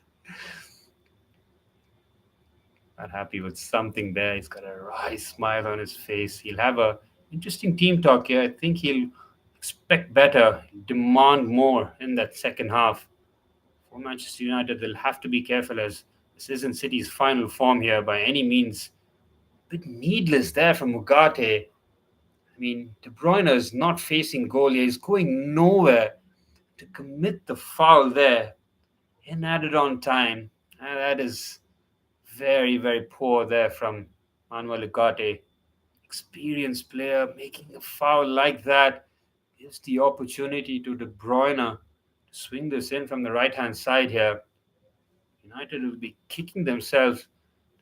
happy with something there. He's got a wry smile on his face. He'll have a interesting team talk here. I think he'll expect better, demand more in that second half. For Manchester United, they'll have to be careful as this isn't City's final form here by any means. A bit needless there from Ugarte. I mean, De Bruyne is not facing goal here. He's going nowhere to commit the foul there in added on time. And that is very, very poor there from Manuel Ugarte. experienced player making a foul like that gives the opportunity to De Bruyne to swing this in from the right-hand side here. United will be kicking themselves,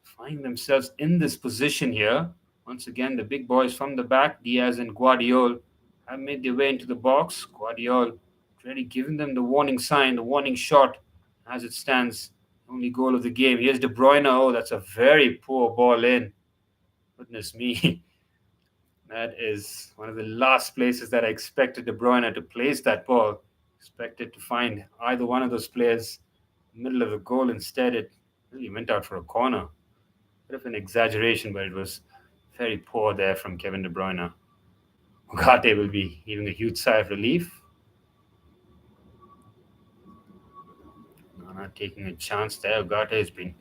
find themselves in this position here. Once again, the big boys from the back, Diaz and Gvardiol, have made their way into the box. Gvardiol already given them the warning sign, the warning shot. As it stands, only goal of the game. Here's De Bruyne. Oh, that's a very poor ball in. Goodness me. That is one of the last places that I expected De Bruyne to place that ball. Expected to find either one of those players in the middle of the goal. Instead, it really went out for a corner. Bit of an exaggeration, but it was very poor there from Kevin De Bruyne. Ugarte will be giving a huge sigh of relief. Not taking a chance there. Ugarte has been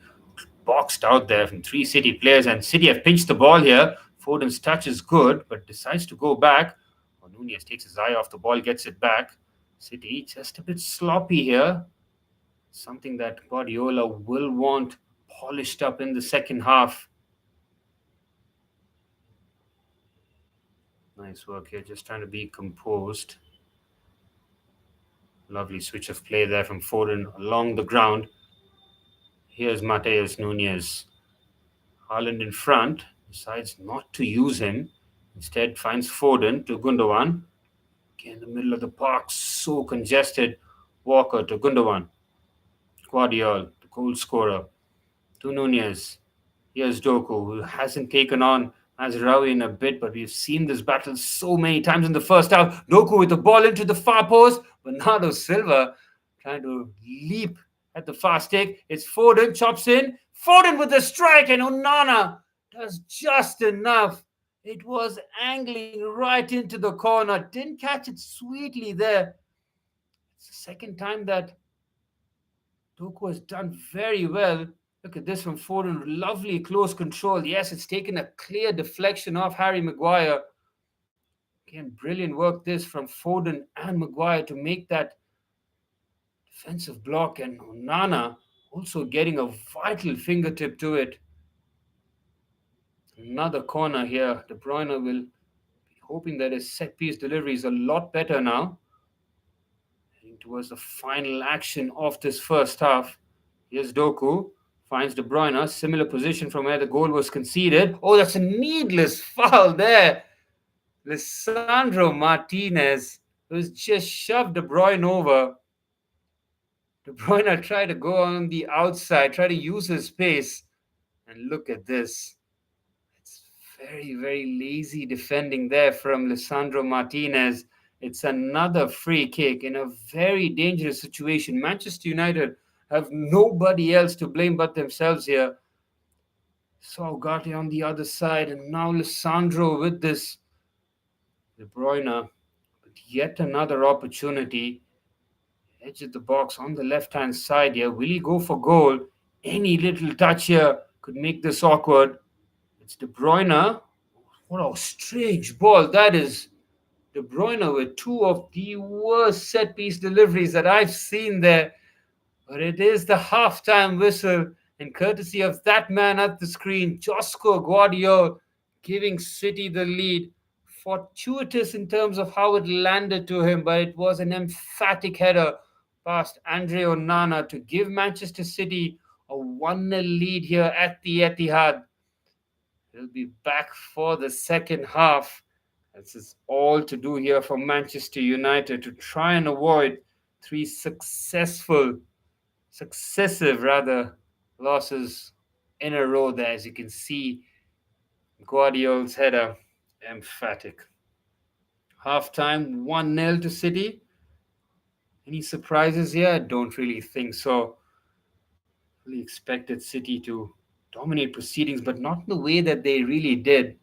boxed out there from three City players, and City have pinched the ball here. Foden's touch is good, but decides to go back. Nunez takes his eye off the ball, gets it back. City just a bit sloppy here. Something that Guardiola will want polished up in the second half. Nice work here, just trying to be composed. Lovely switch of play there from Foden along the ground. Here's Matheus Nunez. Haaland in front, decides not to use him. Instead finds Foden to Gundogan. Okay, in the middle of the park, so congested. Walker to Gundogan. Gvardiol, the goal scorer, to Nunez. Here's Doku, who hasn't taken on Mazraoui in a bit, but we've seen this battle so many times in the first half. Doku with the ball into the far post. Bernardo Silva trying to leap at the fast take. It's Foden, chops in. Foden with the strike, and Onana does just enough. It was angling right into the corner. Didn't catch it sweetly there. It's the second time that Doku has done very well. Look at this from Foden. Lovely close control. Yes, it's taken a clear deflection off Harry Maguire. Again, brilliant work this from Foden and Maguire to make that defensive block, and Onana also getting a vital fingertip to it. Another corner here. De Bruyne will be hoping that his set-piece delivery is a lot better now. Heading towards the final action of this first half. Here's Doku. Finds De Bruyne. Similar position from where the goal was conceded. Oh, that's a needless foul there. Lisandro Martinez, who's just shoved De Bruyne over. De Bruyne tried to go on the outside, try to use his space. And look at this. It's very, very lazy defending there from Lisandro Martinez. It's another free kick in a very dangerous situation. Manchester United have nobody else to blame but themselves here. Saw Ugarte on the other side, and now Lisandro with this. De Bruyne, but yet another opportunity. Edge of the box on the left-hand side here. Will he go for goal? Any little touch here could make this awkward. It's De Bruyne. What a strange ball that is. De Bruyne with two of the worst set-piece deliveries that I've seen there. But it is the halftime whistle, and courtesy of that man at the screen, Josko Gvardiol, giving City the lead. Fortuitous in terms of how it landed to him, but it was an emphatic header past Andre Onana to give Manchester City a 1-0 lead here at the Etihad. He'll be back for the second half. This is all to do here for Manchester United to try and avoid three successive losses in a row there. As you can see, Guardiola's header, emphatic. Halftime, 1-0 to City. Any surprises here? I don't really think so. Really expected City to dominate proceedings, but not in the way that they really did.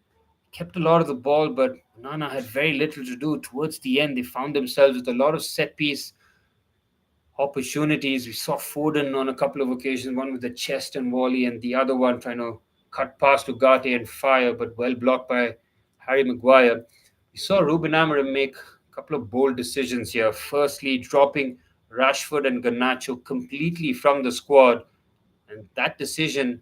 Kept a lot of the ball, but Onana had very little to do. Towards the end, they found themselves with a lot of set-piece opportunities. We saw Foden on a couple of occasions, one with the chest and volley, and the other one trying to cut past Ugarte and fire, but well blocked by Harry Maguire. We saw Ruben Amorim make a couple of bold decisions here. Firstly, dropping Rashford and Garnacho completely from the squad, and that decision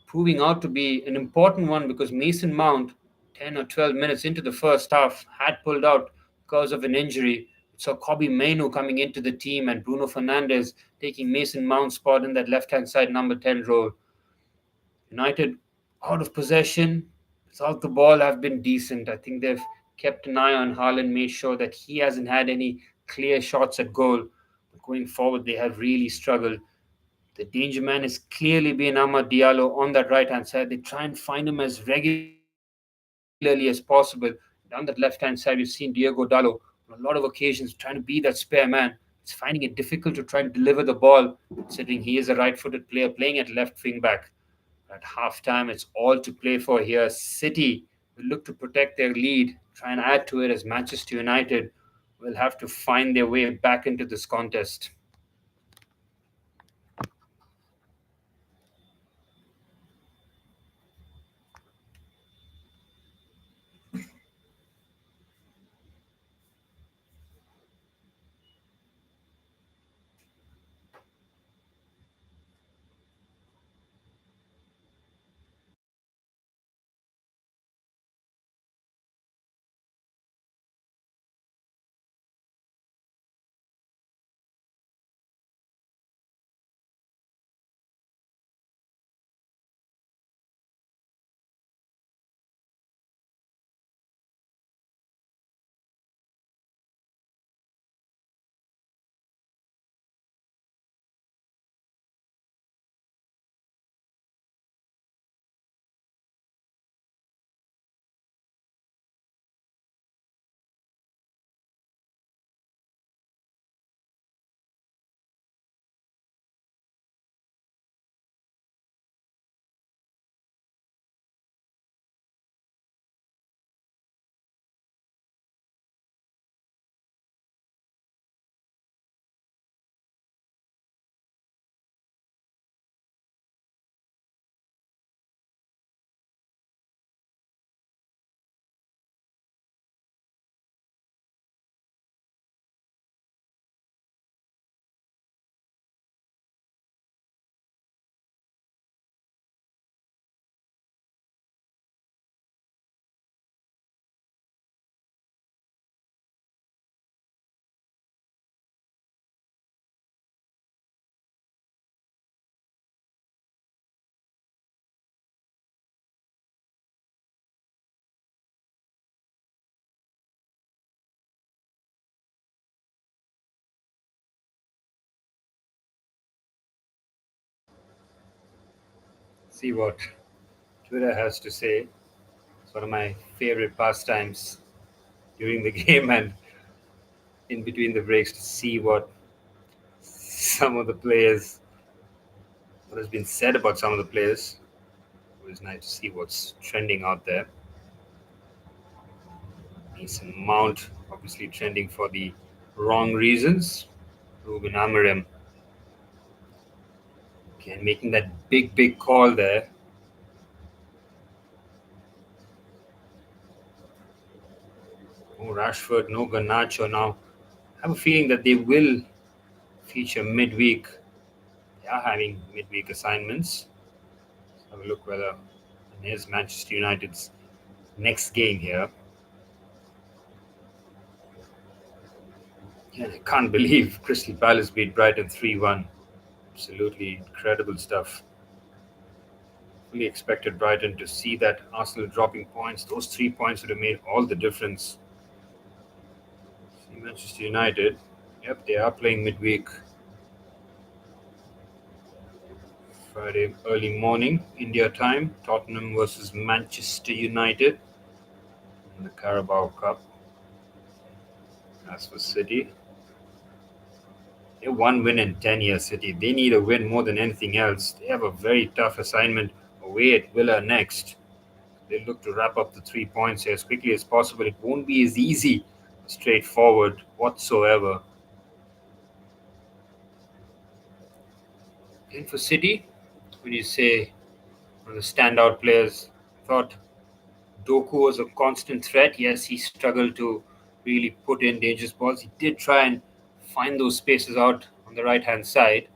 proving out to be an important one because Mason Mount 10 or 12 minutes into the first half, had pulled out because of an injury. We saw Kobe Mainu coming into the team and Bruno Fernandes taking Mason Mount's spot in that left-hand side number 10 role. United out of possession, without the ball, have been decent. I think they've kept an eye on Haaland, made sure that he hasn't had any clear shots at goal. But going forward, they have really struggled. The danger man is clearly been Amad Diallo on that right hand side. They try and find him as regularly as possible. Down that left hand side, we've seen Diego Dallo on a lot of occasions trying to be that spare man. It's finding it difficult to try and deliver the ball, considering he is a right footed player playing at left wing back. At half time, it's all to play for here. City will look to protect their lead, try and add to it, as Manchester United will have to find their way back into this contest. See what Twitter has to say. It's one of my favorite pastimes during the game and in between the breaks to see what some of the players, what has been said about some of the players. It was nice to see what's trending out there. Mason Mount obviously trending for the wrong reasons. Ruben Amorim again making that big call there. No Rashford, no Garnacho now. I have a feeling that they will feature midweek. They are having midweek assignments. Let's have a look whether and here's Manchester United's next game here. Yeah, I can't believe Crystal Palace beat Brighton 3-1. Absolutely incredible stuff. Fully expected Brighton to see that Arsenal dropping points. Those 3 points would have made all the difference. See Manchester United. Yep, they are playing midweek. Friday early morning, India time. Tottenham versus Manchester United in the Carabao Cup. As for City, they one win in 10 years. City. They need a win more than anything else. They have a very tough assignment away at Villa next. They look to wrap up the 3 points here as quickly as possible. It won't be as easy, straightforward whatsoever. And for City, when you say one of the standout players, thought Doku was a constant threat. Yes, he struggled to really put in dangerous balls. He did try and find those spaces out on the right hand side.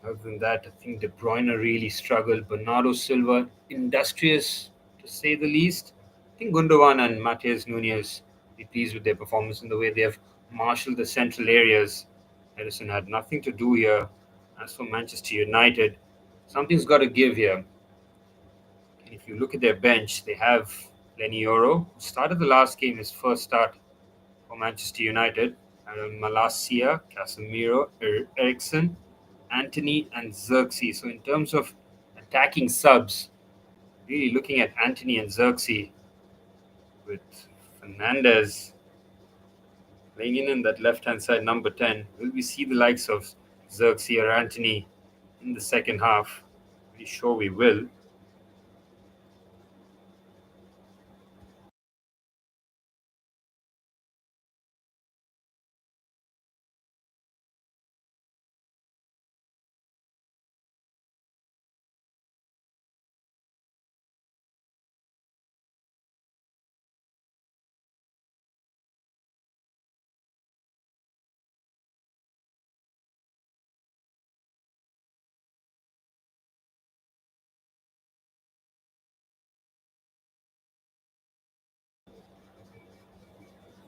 Other than that, I think De Bruyne really struggled. Bernardo Silva, industrious to say the least. I think Gundogan and Matheus Nunes be pleased with their performance in the way they have marshaled the central areas. Edison had nothing to do here. As for Manchester United, something's got to give here. And if you look at their bench, they have Lenny Yoro, who started the last game, his first start for Manchester United. Malacia, Casemiro, Ericsson, Anthony, and Xerxes. So, in terms of attacking subs, really looking at Anthony and Xerxes with Fernandes playing in that left hand side, number 10. Will we see the likes of Xerxes or Anthony in the second half? Pretty sure we will.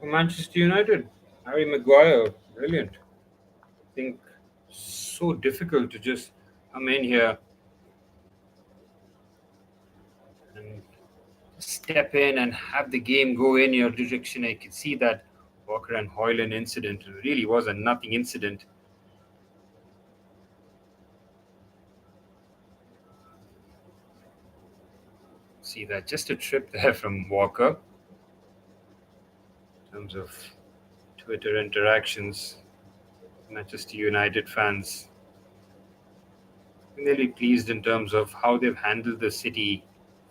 For Manchester United, Harry Maguire, brilliant. I think so difficult to just come in here and step in and have the game go in your direction. I could see that Walker and Hoyland incident really was a nothing incident. See that just a trip there from Walker in terms of Twitter interactions. Manchester United fans, I think they'll be pleased in terms of how they've handled the City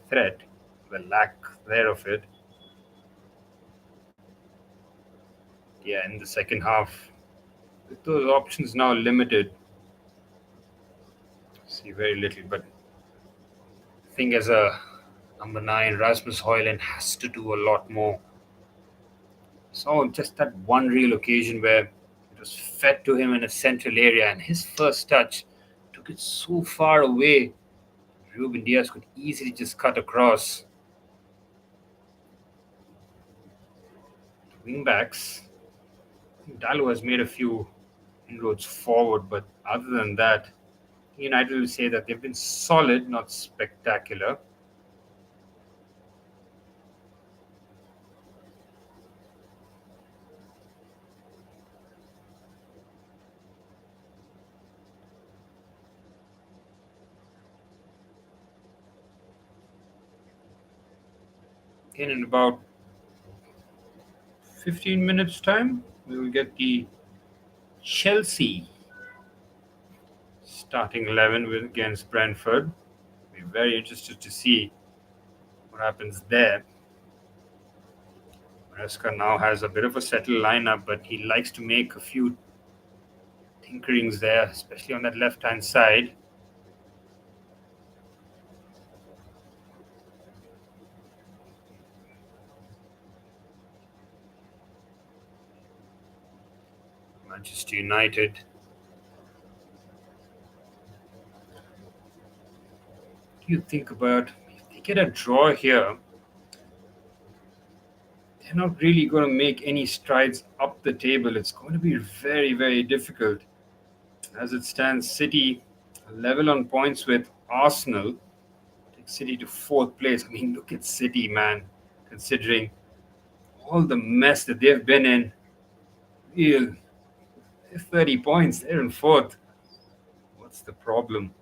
threat, the lack there of it. Yeah, in the second half, with those options now limited, see very little. But I think as a number 9, Rasmus Højlund has to do a lot more. So just that one real occasion where it was fed to him in a central area, and his first touch took it so far away. Ruben Diaz could easily just cut across. Wingbacks, Diallo has made a few inroads forward, but other than that, United will say that they've been solid, not spectacular. In about 15 minutes' time, we will get the Chelsea starting 11 against Brentford. Be very interested to see what happens there. Maresca now has a bit of a settled lineup, but he likes to make a few tinkerings there, especially on that left hand side. Manchester United. What do you think about if they get a draw here? They're not really going to make any strides up the table. It's going to be very, very difficult. As it stands, City level on points with Arsenal. Take City to fourth place. I mean, look at City, man. Considering all the mess that they've been in, real 30 points. They're in fourth. What's the problem?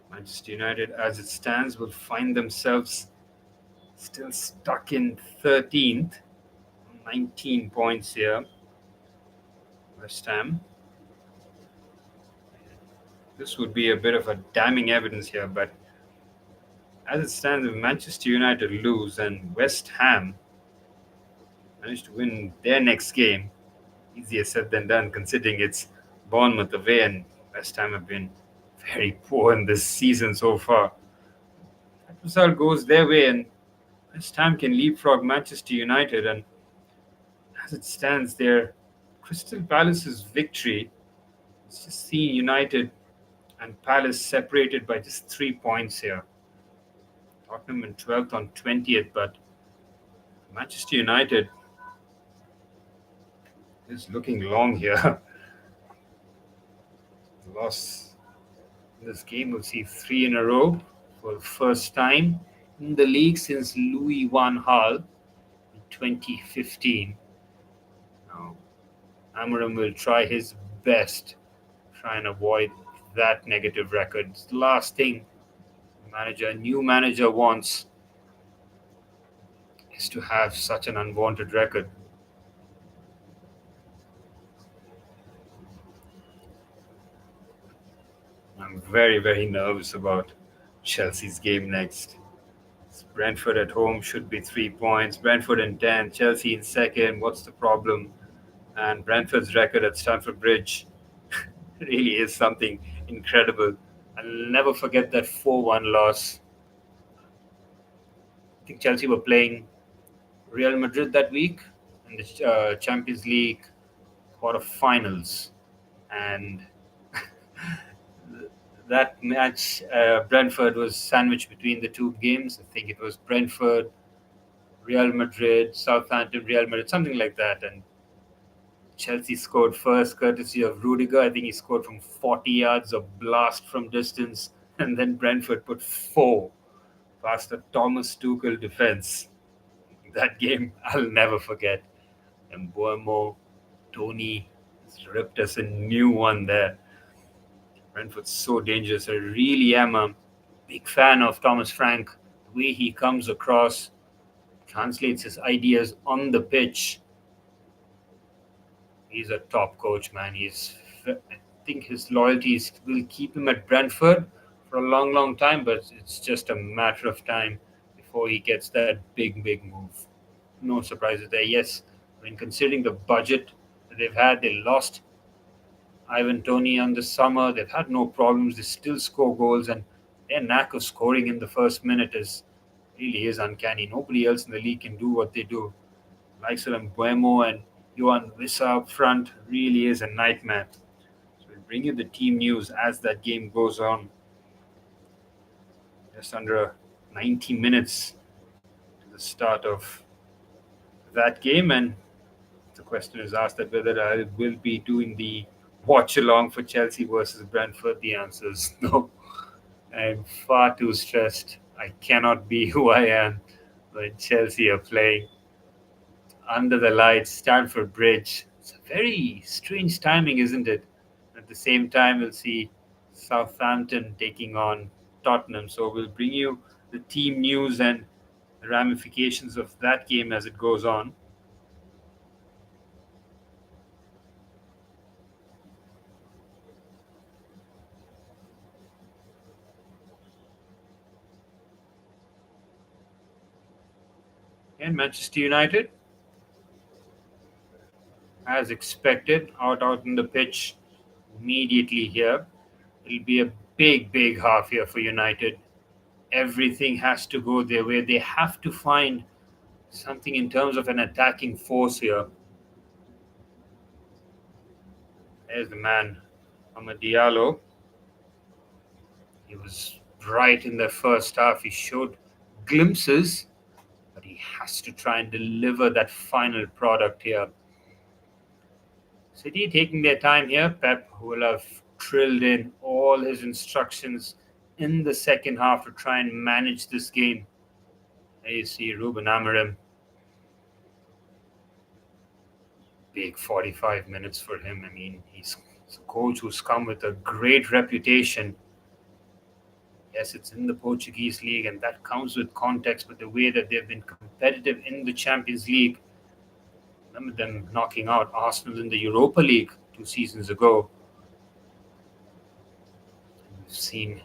Manchester United, as it stands, will find themselves still stuck in 13th. 19 points here. West Ham. This would be a bit of a damning evidence here, but as it stands, if Manchester United lose and West Ham manage to win their next game, easier said than done considering it's Bournemouth away and West Ham have been very poor in this season so far. That result goes their way and West Ham can leapfrog Manchester United, and as it stands, their Crystal Palace's victory, it's just seeing United and Palace separated by just 3 points here. Tottenham in 12th on 20th, but Manchester United is looking long here. Loss in this game will see three in a row for the first time in the league since Louis van Gaal in 2015. Now, Amorim will try his best to try and avoid that negative record. It's the last thing a new manager wants is to have such an unwanted record. I'm very, very nervous about Chelsea's game next. Brentford at home should be 3 points. Brentford in 10th, Chelsea in second. What's the problem? And Brentford's record at Stamford Bridge really is something incredible. I'll never forget that 4-1 loss. I think Chelsea were playing Real Madrid that week in the Champions League quarterfinals. And that match, Brentford was sandwiched between the two games. I think it was Brentford, Real Madrid, Southampton, Real Madrid, something like that. And Chelsea scored first, courtesy of Rudiger. I think he scored from 40 yards, a blast from distance. And then Brentford put four past a Thomas Tuchel defense. That game I'll never forget. And Boemo, Tony ripped us a new one there. Brentford's so dangerous. I really am a big fan of Thomas Frank. The way he comes across, translates his ideas on the pitch. He's a top coach, man. I think his loyalties will keep him at Brentford for a long, long time, but it's just a matter of time before he gets that big, big move. No surprises there. Yes, I mean, considering the budget that they've had, they lost Ivan Toney on the summer. They've had no problems. They still score goals, and their knack of scoring in the first minute really is uncanny. Nobody else in the league can do what they do. Likes of Buemo and Johan Wissa up front really is a nightmare. So we'll bring you the team news as that game goes on. Just under 90 minutes to the start of that game, and the question is asked that whether I will be doing the watch along for Chelsea versus Brentford. The answer is no. I'm far too stressed. I cannot be who I am when Chelsea are playing under the lights, Stamford Bridge. It's a very strange timing, isn't it? At the same time, we'll see Southampton taking on Tottenham. So we'll bring you the team news and the ramifications of that game as it goes on. And Manchester United, as expected, out in the pitch immediately here. It'll be a big, big half here for United. Everything has to go their way. They have to find something in terms of an attacking force here. There's the man, Diallo. He was bright in the first half. He showed glimpses, but he has to try and deliver that final product here. City taking their time here. Pep will have drilled in all his instructions in the second half to try and manage this game. There you see Ruben Amorim. Big 45 minutes for him. I mean, he's a coach who's come with a great reputation. Yes, it's in the Portuguese league, and that comes with context, but the way that they've been competitive in the Champions League, remember them knocking out Arsenal in the Europa League 2 seasons ago. We've seen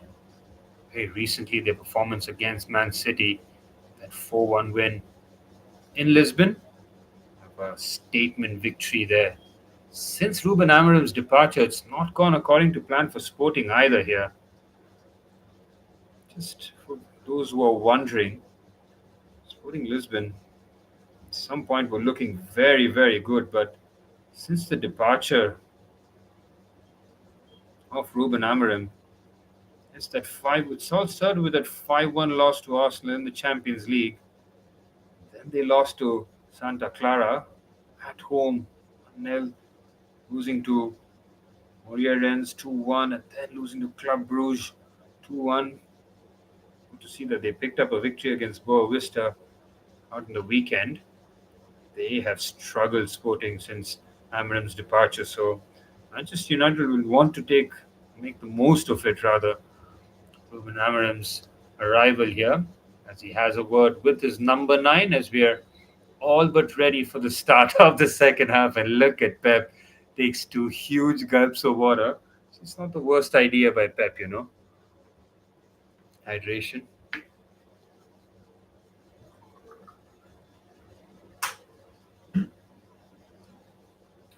very recently their performance against Man City, that 4-1 win in Lisbon. A statement victory there. Since Ruben Amorim's departure, it's not gone according to plan for Sporting either here. Just for those who are wondering, Sporting Lisbon at some point were looking very, very good, but since the departure of Ruben Amorim, It's that five. It's all started with that 5-1 loss to Arsenal in the Champions League. Then they lost to Santa Clara at home, 1-0, losing to Moreirense 2-1, and then losing to Club Brugge 2-1. Good to see that they picked up a victory against Boa Vista out in the weekend. They have struggled Sporting since Amorim's departure, so Manchester United will want to make the most of it rather. Ruben Amorim's arrival here, as he has a word with his number 9, as we are all but ready for the start of the second half. And look at Pep, takes 2 huge gulps of water. It's not the worst idea by Pep, Hydration.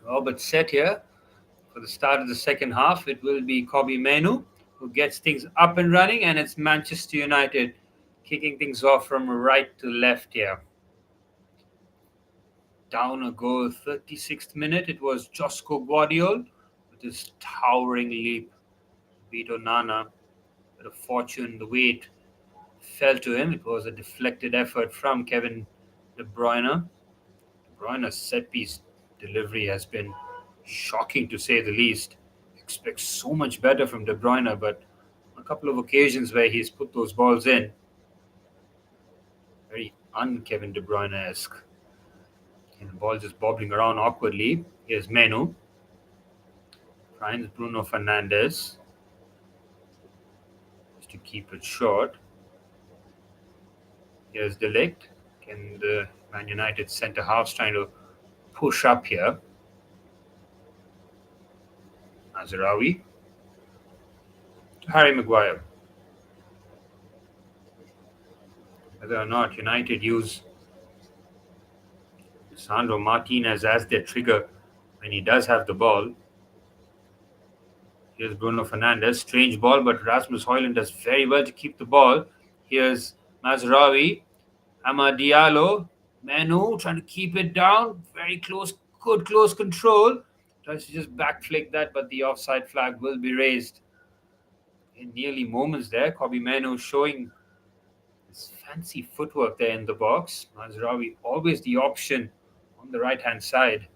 Oh, but set here for the start of the second half, it will be Kobe Menu who gets things up and running, and it's Manchester United kicking things off from right to left here. Down a goal, 36th minute. It was Josko Gvardiol with his towering leap. Vito Nana, bit of fortune, the way it fell to him. It was a deflected effort from Kevin De Bruyne. De Bruyne's set piece delivery has been shocking to say the least. Expect so much better from De Bruyne, but on a couple of occasions where he's put those balls in, very un-Kevin De Bruyne-esque. And the ball just bobbling around awkwardly. Here's Menu. Finds Bruno Fernandes. Just to keep it short. Here's De Ligt. Can the Man United centre halves trying to push up here? Mazraoui. Harry Maguire. Whether or not United use Sandro Martinez as their trigger when he does have the ball. Here's Bruno Fernandes. Strange ball, but Rasmus Højlund does very well to keep the ball. Here's Mazraoui. Diallo. Manu trying to keep it down. Very close, good close control. Tries to just back flick that, but the offside flag will be raised. In nearly moments there, Kobe Manu showing his fancy footwork there in the box. Mazraoui always the option on the right-hand side.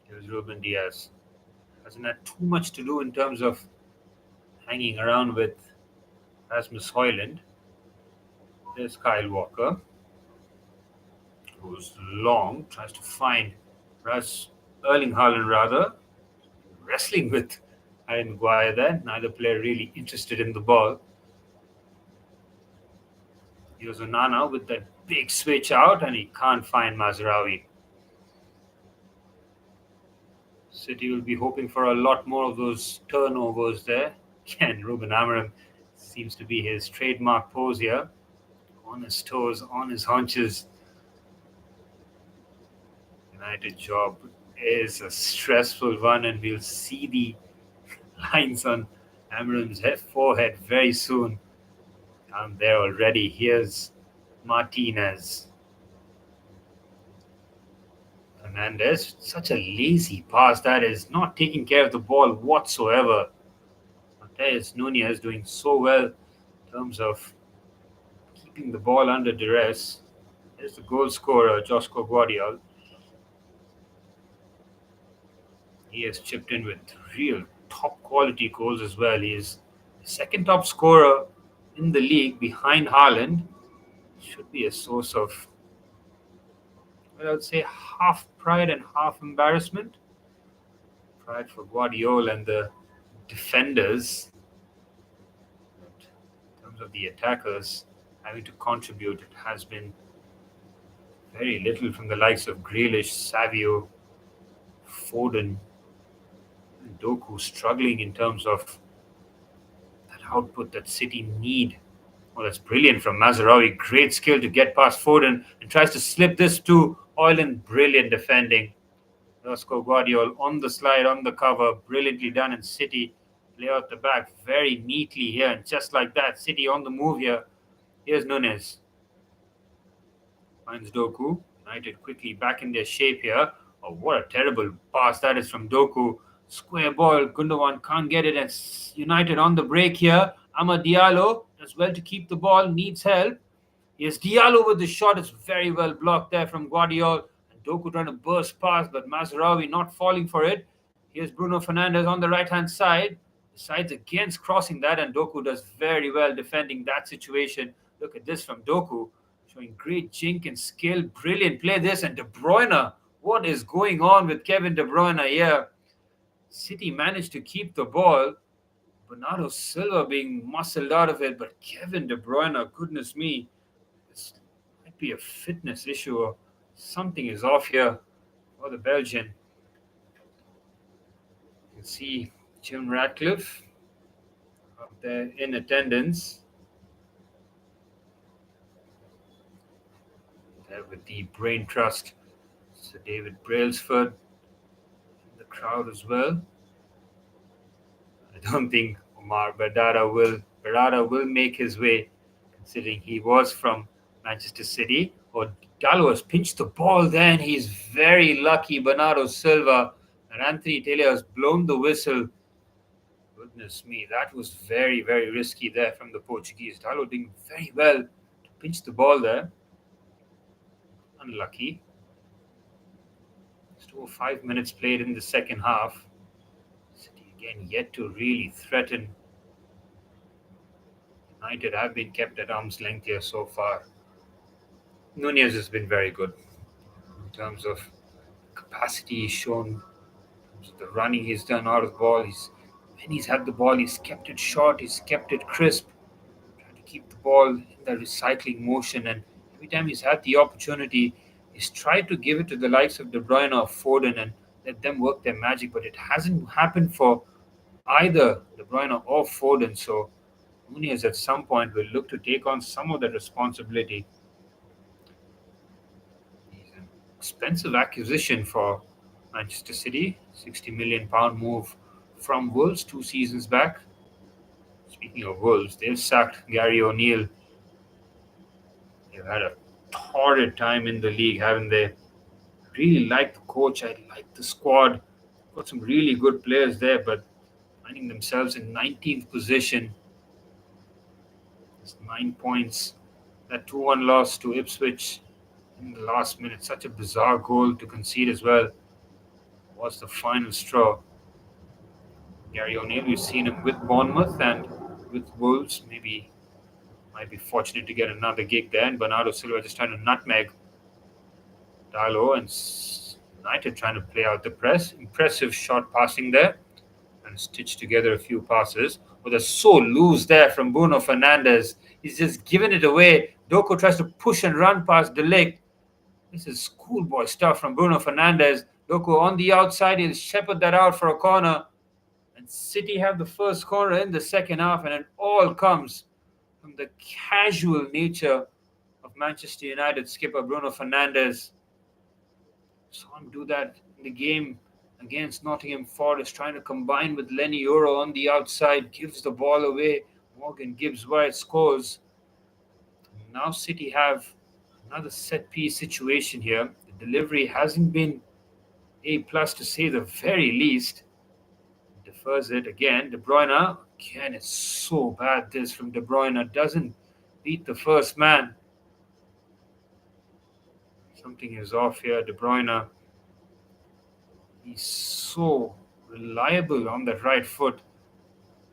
Here's Ruben Diaz. Hasn't had too much to do in terms of hanging around with Rasmus Højlund. There's Kyle Walker. Goes long, tries to find Erling Haaland rather. Wrestling with Harry Maguire there. Neither player really interested in the ball. Here's Onana with that big switch out, and he can't find Mazraoui. City will be hoping for a lot more of those turnovers there. Again, Ruben Amorim seems to be his trademark pose here. On his toes, on his haunches. United job is a stressful one, and we'll see the lines on Amorim's forehead very soon. Down there already. Here's Martinez. Fernandes, such a lazy pass that is, not taking care of the ball whatsoever. Mateus Nunes doing so well in terms of keeping the ball under duress. There's the goal scorer, Josko Gvardiol. He has chipped in with real top quality goals as well. He is the second top scorer in the league behind Haaland. Should be a source of, well, I would say half pride and half embarrassment. Pride for Guardiola and the defenders. But in terms of the attackers having to contribute, it has been very little from the likes of Grealish, Savio, Foden, and Doku struggling in terms of that output that City need. Oh, that's brilliant from Mazraoui. Great skill to get past Foden and tries to slip this to Højlund. Brilliant defending. Josko Gvardiol on the slide, on the cover. Brilliantly done, and City play out the back very neatly here. And just like that, City on the move here. Here's Nunes. Finds Doku. United quickly back in their shape here. Oh, what a terrible pass that is from Doku. Square ball. Gundogan can't get it. And United on the break here. Diallo does well to keep the ball. Needs help. Yes, Diallo with the shot is very well blocked there from Gvardiol. And Doku trying to burst past, but Mazraoui not falling for it. Here's Bruno Fernandes on the right-hand side. Decides against crossing that, and Doku does very well defending that situation. Look at this from Doku, showing great jink and skill. Brilliant play this, and De Bruyne. What is going on with Kevin De Bruyne here? City managed to keep the ball. Bernardo Silva being muscled out of it, but Kevin De Bruyne, goodness me, this might be a fitness issue or something is off here for the Belgian. You can see Jim Ratcliffe up there in attendance. There with the Brain Trust. Sir David Brailsford in the crowd as well. I don't think Omar Berrada will make his way, considering he was from Manchester City. Or Diallo has pinched the ball there, and he's very lucky, Bernardo Silva. And Anthony Taylor has blown the whistle. Goodness me, that was very, very risky there from the Portuguese. Diallo doing very well to pinch the ball there. Unlucky. Still 5 minutes played in the second half. City again yet to really threaten. United have been kept at arm's length here so far. Nunez has been very good in terms of capacity he's shown, the running he's done out of the ball. When he's had the ball, he's kept it short, he's kept it crisp, trying to keep the ball in the recycling motion. And every time he's had the opportunity, he's tried to give it to the likes of De Bruyne or Foden and let them work their magic. But it hasn't happened for either De Bruyne or Foden. So Nunez at some point will look to take on some of that responsibility. He's an expensive acquisition for Manchester City, £60 million move from Wolves 2 seasons back. Speaking of Wolves, they've sacked Gary O'Neill. They've had a torrid time in the league, haven't they? Really like the coach. I like the squad. Got some really good players there, but finding themselves in 19th position. It's 9 points. That 2-1 loss to Ipswich in the last minute. Such a bizarre goal to concede as well. Was the final straw. Gary O'Neill, we've seen him with Bournemouth and with Wolves. Maybe might be fortunate to get another gig there. And Bernardo Silva just trying to nutmeg Diallo, and United trying to play out the press. Impressive shot passing there and stitch together a few passes. But they're so loose there from Bruno Fernandes. He's just given it away. Doku tries to push and run past De Ligt. This is schoolboy stuff from Bruno Fernandes. Doku on the outside. He'll shepherd that out for a corner. And City have the first corner in the second half, and it all comes from the casual nature of Manchester United skipper Bruno Fernandes. Saw him do that in the game against Nottingham Forest, trying to combine with Lenny Yoro on the outside, gives the ball away. Morgan Gibbs-White scores. Now City have another set-piece situation here. The delivery hasn't been A+ to say the very least. Defers it again. De Bruyne, again, it's so bad this from De Bruyne. Doesn't beat the first man. Something is off here. De Bruyne, he's so reliable on that right foot.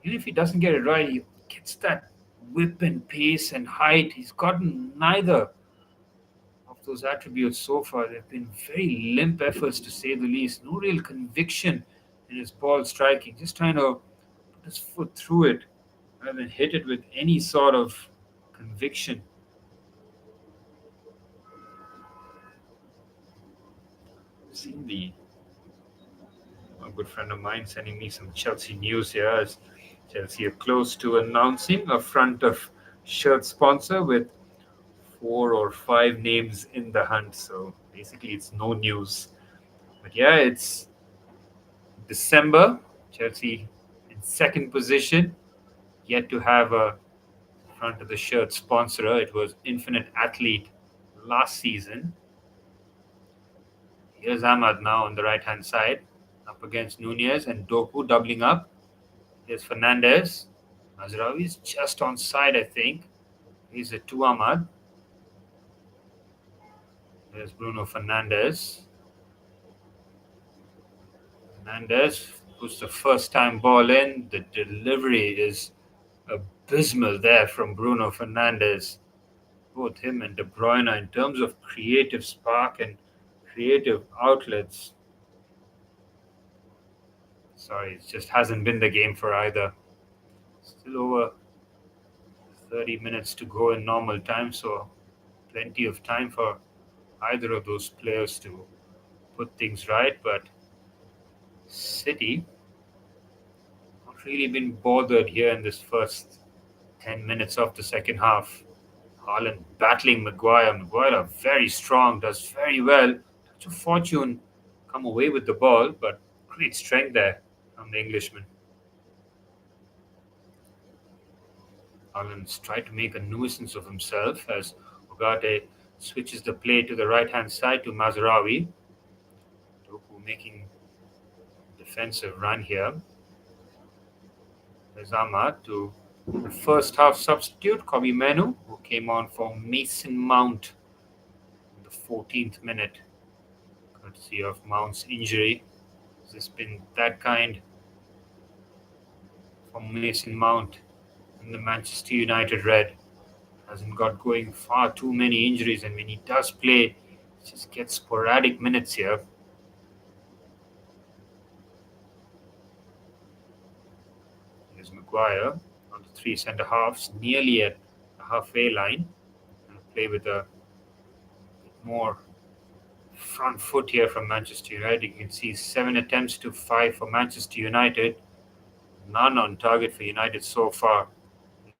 Even if he doesn't get it right, he gets that whip and pace and height. He's gotten neither of those attributes so far. They've been very limp efforts, to say the least. No real conviction in his ball striking. Just trying to put his foot through it rather than hit it with any sort of conviction. Seen a good friend of mine sending me some Chelsea news here, as Chelsea are close to announcing a front of shirt sponsor with 4 or 5 names in the hunt. So basically it's no news. But yeah, it's December. Chelsea in second position, yet to have a front of the shirt sponsor. It was Infinite Athlete last season. Here's Ahmad now on the right-hand side, up against Nunez and Doku doubling up. Here's Fernandes. Mazraoui is just on side, I think. He's a to Ahmad. There's Bruno Fernandes. Fernandes puts the first-time ball in. The delivery is abysmal there from Bruno Fernandes. Both him and De Bruyne in terms of creative spark and creative outlets. Sorry, it just hasn't been the game for either. Still over 30 minutes to go in normal time, so plenty of time for either of those players to put things right. But City not really been bothered here in this first 10 minutes of the second half. Haaland battling Maguire. Maguire very strong, does very well. Touch of fortune, come away with the ball, but great strength there from the Englishman. Haaland's tried to make a nuisance of himself as Ugarte switches the play to the right-hand side to Mazraoui. Doku making defensive run here. There's Ahmad to the first half substitute, Kobe Menu, who came on for Mason Mount in the 14th minute, courtesy of Mount's injury. Has this been that kind for Mason Mount in the Manchester United Red? Hasn't got going far too many injuries, and when he does play, he just gets sporadic minutes here. Here's Maguire on the three centre halves, nearly at the halfway line, and play with a bit more front foot here from Manchester United. You can see 7 attempts to 5 for Manchester United, none on target for United so far.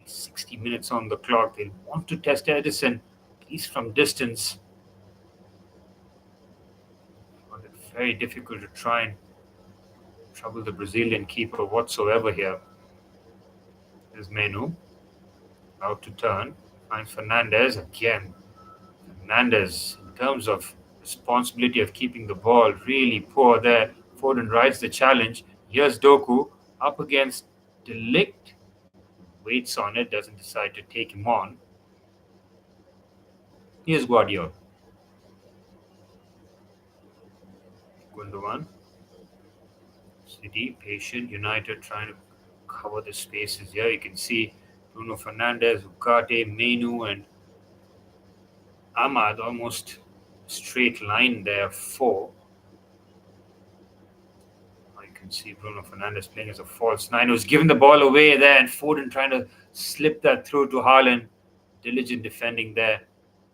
60 minutes on the clock. They'll want to test Edison, at least from distance. Found it very difficult to try and trouble the Brazilian keeper whatsoever here. There's Menu, out to turn, finds Fernandes again. Fernandes, in terms of responsibility of keeping the ball, really poor there. Foden rides the challenge. Here's Doku up against De Ligt. Waits on it, doesn't decide to take him on. Here's Gvardiol. Gundogan. City, patient. United trying to cover the spaces here. You can see Bruno Fernandes, Ugarte, Menu, and Ahmad almost straight line there, 4. You can see Bruno Fernandes playing as a false 9. He was giving the ball away there, and Foden trying to slip that through to Haaland. Diligent defending there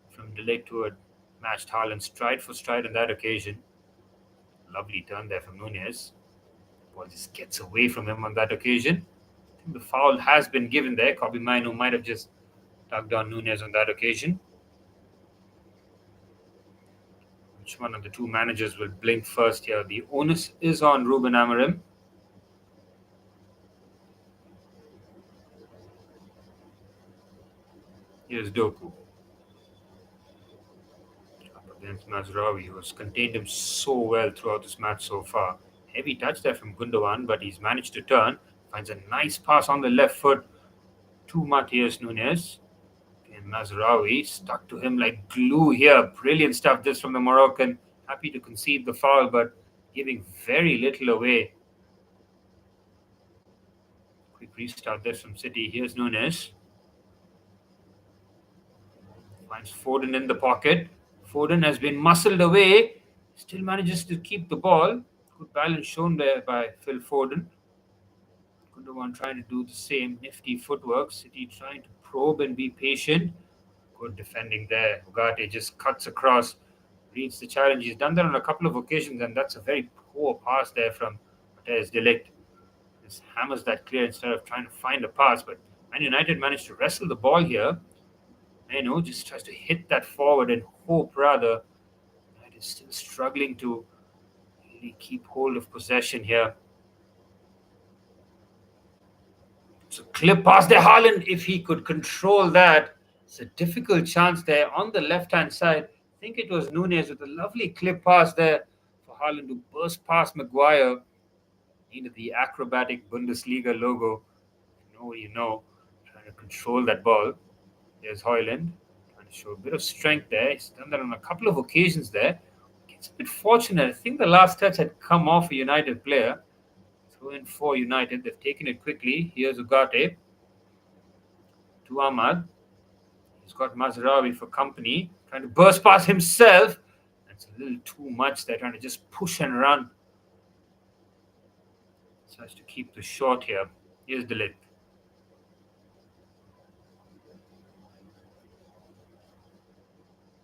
from De Ligt, who had matched Haaland stride for stride on that occasion. Lovely turn there from Nunez. Ball just gets away from him on that occasion. I think the foul has been given there. Kobe Mino might have just tugged on Nunez on that occasion. Which one of the two managers will blink first here? The onus is on Ruben Amorim. Here's Doku. Up against Mazraoui, who has contained him so well throughout this match so far. Heavy touch there from Gundogan, but he's managed to turn. Finds a nice pass on the left foot to Matheus Nunes. And Mazraoui stuck to him like glue here. Brilliant stuff this from the Moroccan. Happy to concede the foul, but giving very little away. Quick restart this from City. Here's Nunes. Finds Foden in the pocket. Foden has been muscled away. Still manages to keep the ball. Good balance shown there by Phil Foden. Gundogan trying to do the same nifty footwork. City trying to probe and be patient. Good defending there. Ugarte just cuts across, reads the challenge. He's done that on a couple of occasions, and that's a very poor pass there from Matthijs de Ligt. Just hammers that clear instead of trying to find a pass. But Man United managed to wrestle the ball here. Menu just tries to hit that forward and hope rather. United is still struggling to really keep hold of possession here. So clip past there, Haaland, if he could control that. It's a difficult chance there on the left-hand side. I think it was Nunez with a lovely clip pass there Haaland to burst past Maguire into the acrobatic Bundesliga logo. You know what you know. Trying to control that ball. There's Haaland. Trying to show a bit of strength there. He's done that on a couple of occasions there. It's a bit fortunate. I think the last touch had come off a United player. Throw in for United. They've taken it quickly. Here's Ugarte to Ahmad. He's got Mazraoui for company. Trying to burst past himself. That's a little too much. They're trying to just push and run. So as to keep the shot here. Here's De Ligt.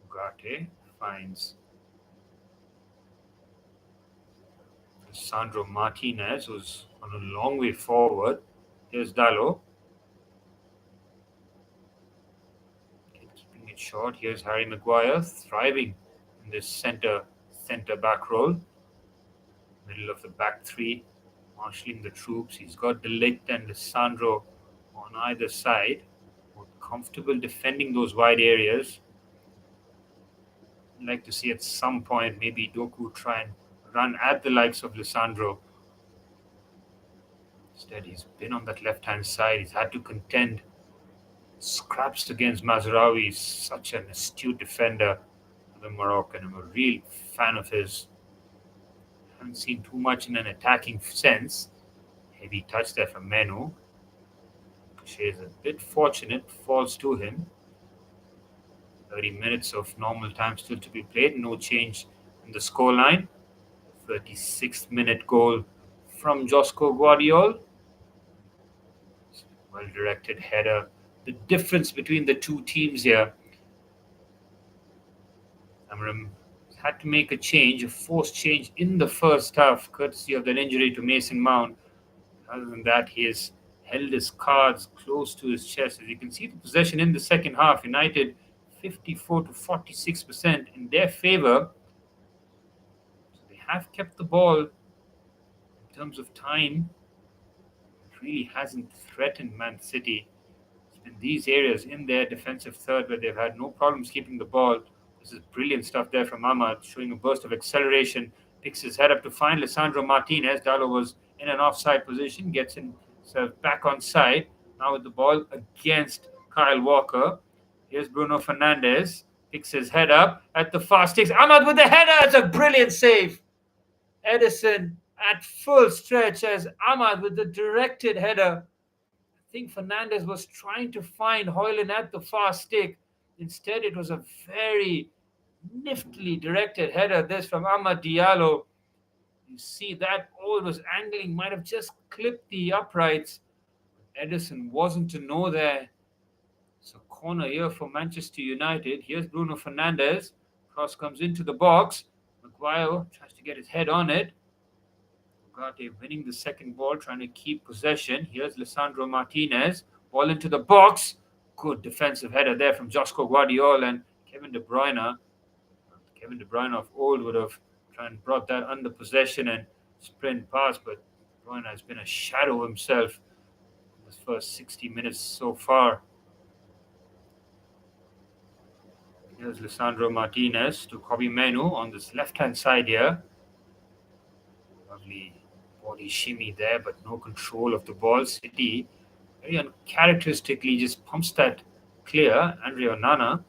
Ugarte finds Sandro Martinez, who's on a long way forward. Here's Diallo. Keeping it short. Here's Harry Maguire, thriving in this centre back role. Middle of the back three, marshalling the troops. He's got De Ligt and Sandro on either side. Comfortable defending those wide areas. I'd like to see at some point maybe Doku try and run at the likes of Lisandro. Instead, he's been on that left-hand side. He's had to contend. Scraps against Mazraoui. He's such an astute defender, the Moroccan. I'm a real fan of his. Haven't seen too much in an attacking sense. Heavy touch there from Menu. Boucher is a bit fortunate. Falls to him. 30 minutes of normal time still to be played. No change in the scoreline. 36th minute goal from Josko Gvardiol. Well-directed header. The difference between the two teams here. Amorim had to make a forced change in the first half, courtesy of that injury to Mason Mount. Other than that, he has held his cards close to his chest. As you can see, the possession in the second half, United 54 to 46% in their favour. So they have kept the ball. In terms of time, it really hasn't threatened Man City. It's been these areas in their defensive third where they've had no problems keeping the ball. This is brilliant stuff there from Ahmad, showing a burst of acceleration. Picks his head up to find Lisandro Martinez. Diallo was in an offside position, gets himself back on side. Now with the ball against Kyle Walker. Here's Bruno Fernandes. Picks his head up at the far sticks. Ahmad with the header. It's a brilliant save. Edison at full stretch as Ahmad with the directed header. I think Fernandes was trying to find Haaland at the far stick. Instead, it was a very niftily directed header. This from Amad Diallo. You see that was angling, might have just clipped the uprights. Edison wasn't to know there. So corner here for Manchester United. Here's Bruno Fernandes. Cross comes into the box. Maguire tries to get his head on it. Ugarte winning the second ball, trying to keep possession. Here's Lisandro Martinez. Ball into the box. Good defensive header there from Josko Gvardiol and Kevin De Bruyne. Kevin De Bruyne of old would have tried and brought that under possession and sprint past, but De Bruyne has been a shadow himself in his first 60 minutes so far. Here's Lisandro Martinez to Kobe Menu on this left-hand side here. Lovely body shimmy there, but no control of the ball. City very uncharacteristically just pumps that clear. Andre Onana,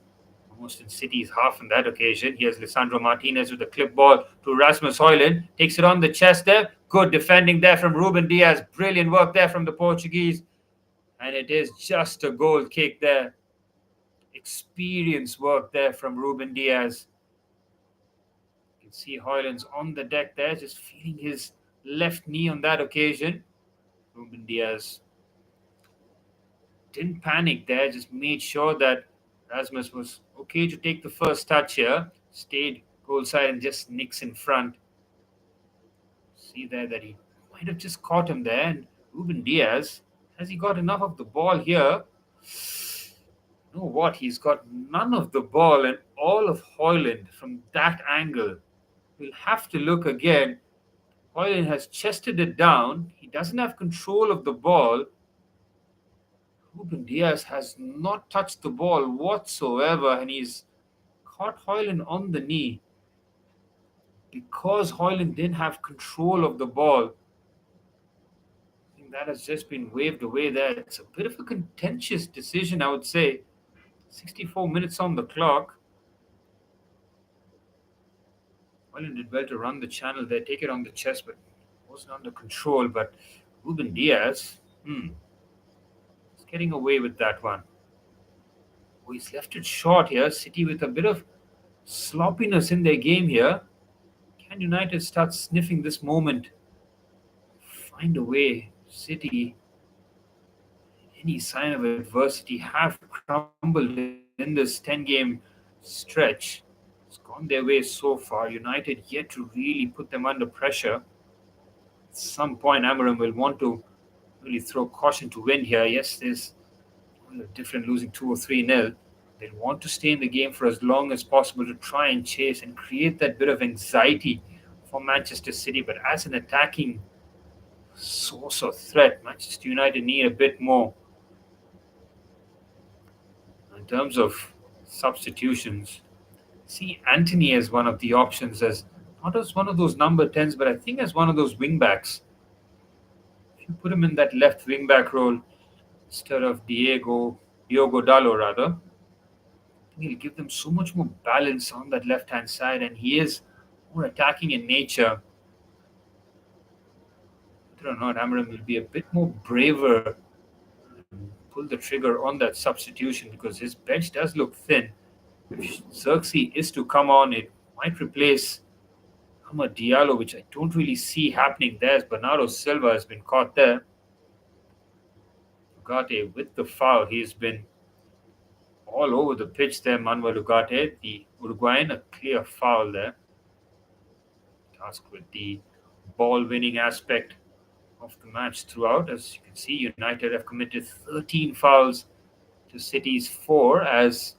almost in City's half on that occasion. Here's Lisandro Martinez with the clip ball to Rasmus Hojlund. Takes it on the chest there. Good defending there from Ruben Diaz. Brilliant work there from the Portuguese. And it is just a goal kick there. Experience work there from Ruben Diaz. You can see Hojlund's on the deck there, just feeling his left knee on that occasion. Ruben Diaz didn't panic there, just made sure that Rasmus was okay to take the first touch here. Stayed goal side and just nicks in front. See there that he might have just caught him there. And Ruben Diaz, has he got enough of the ball here? You know what? He's got none of the ball and all of Hojlund from that angle. We'll have to look again. Hojlund has chested it down. He doesn't have control of the ball. Ruben Diaz has not touched the ball whatsoever, and he's caught Hojlund on the knee. because Højlund didn't have control of the ball, I think that has just been waved away there. It's a bit of a contentious decision, I would say. 64 minutes on the clock. Højlund did well to run the channel there, take it on the chest, but wasn't under control. But Ruben Diaz, is getting away with that one. Oh, he's left it short here. City with a bit of sloppiness in their game here. Can United start sniffing this moment? Find a way. City, any sign of adversity, have crumbled in this 10-game stretch. It's gone their way so far. United yet to really put them under pressure. At some point, Amorim will want to really throw caution to wind here. Yes, there's a different losing 2 or 3-0. They'll want to stay in the game for as long as possible to try and chase and create that bit of anxiety for Manchester City. But as an attacking source of threat, Manchester United need a bit more. In terms of substitutions, see Anthony as one of the options, as not as one of those number 10s, but I think as one of those wing backs. If you put him in that left wing back role instead of Diogo Dallo rather, he'll give them so much more balance on that left-hand side, and he is more attacking in nature. Whether or not Amorim will be a bit more braver and pull the trigger on that substitution, because his bench does look thin. If Xerxes is to come on, it might replace Diallo, which I don't really see happening there, as Bernardo Silva has been caught there. Ugarte with the foul. He's been all over the pitch there, Manuel Ugarte, the Uruguayan, a clear foul there. Tasked with the ball-winning aspect of the match throughout. As you can see, United have committed 13 fouls to City's 4 as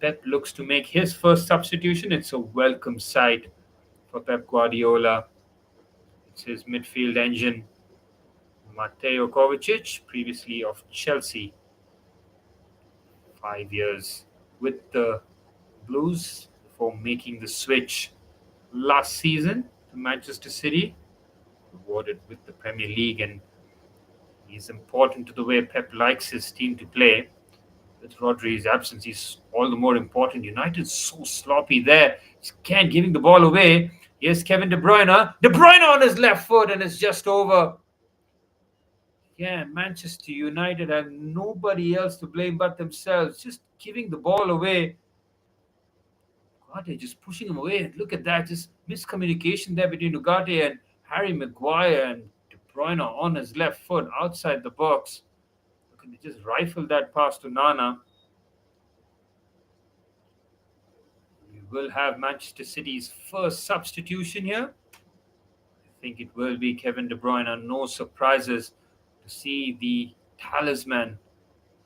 Pep looks to make his first substitution. It's a welcome sight for Pep Guardiola. It's his midfield engine, Mateo Kovacic, previously of Chelsea. 5 years with the Blues before making the switch last season to Manchester City. Rewarded with the Premier League, and he's important to the way Pep likes his team to play. With Rodri's absence, he's all the more important. United's so sloppy there. Can't giving the ball away. Here's Kevin De Bruyne. De Bruyne on his left foot, and it's just over. Yeah, Manchester United have nobody else to blame but themselves. Just giving the ball away. Ugarte just pushing him away. Look at that. Just miscommunication there between Ugarte and Harry Maguire, and De Bruyne on his left foot outside the box. Look, they just rifled that pass to Nana. We will have Manchester City's first substitution here. I think it will be Kevin De Bruyne. No surprises to see the talisman,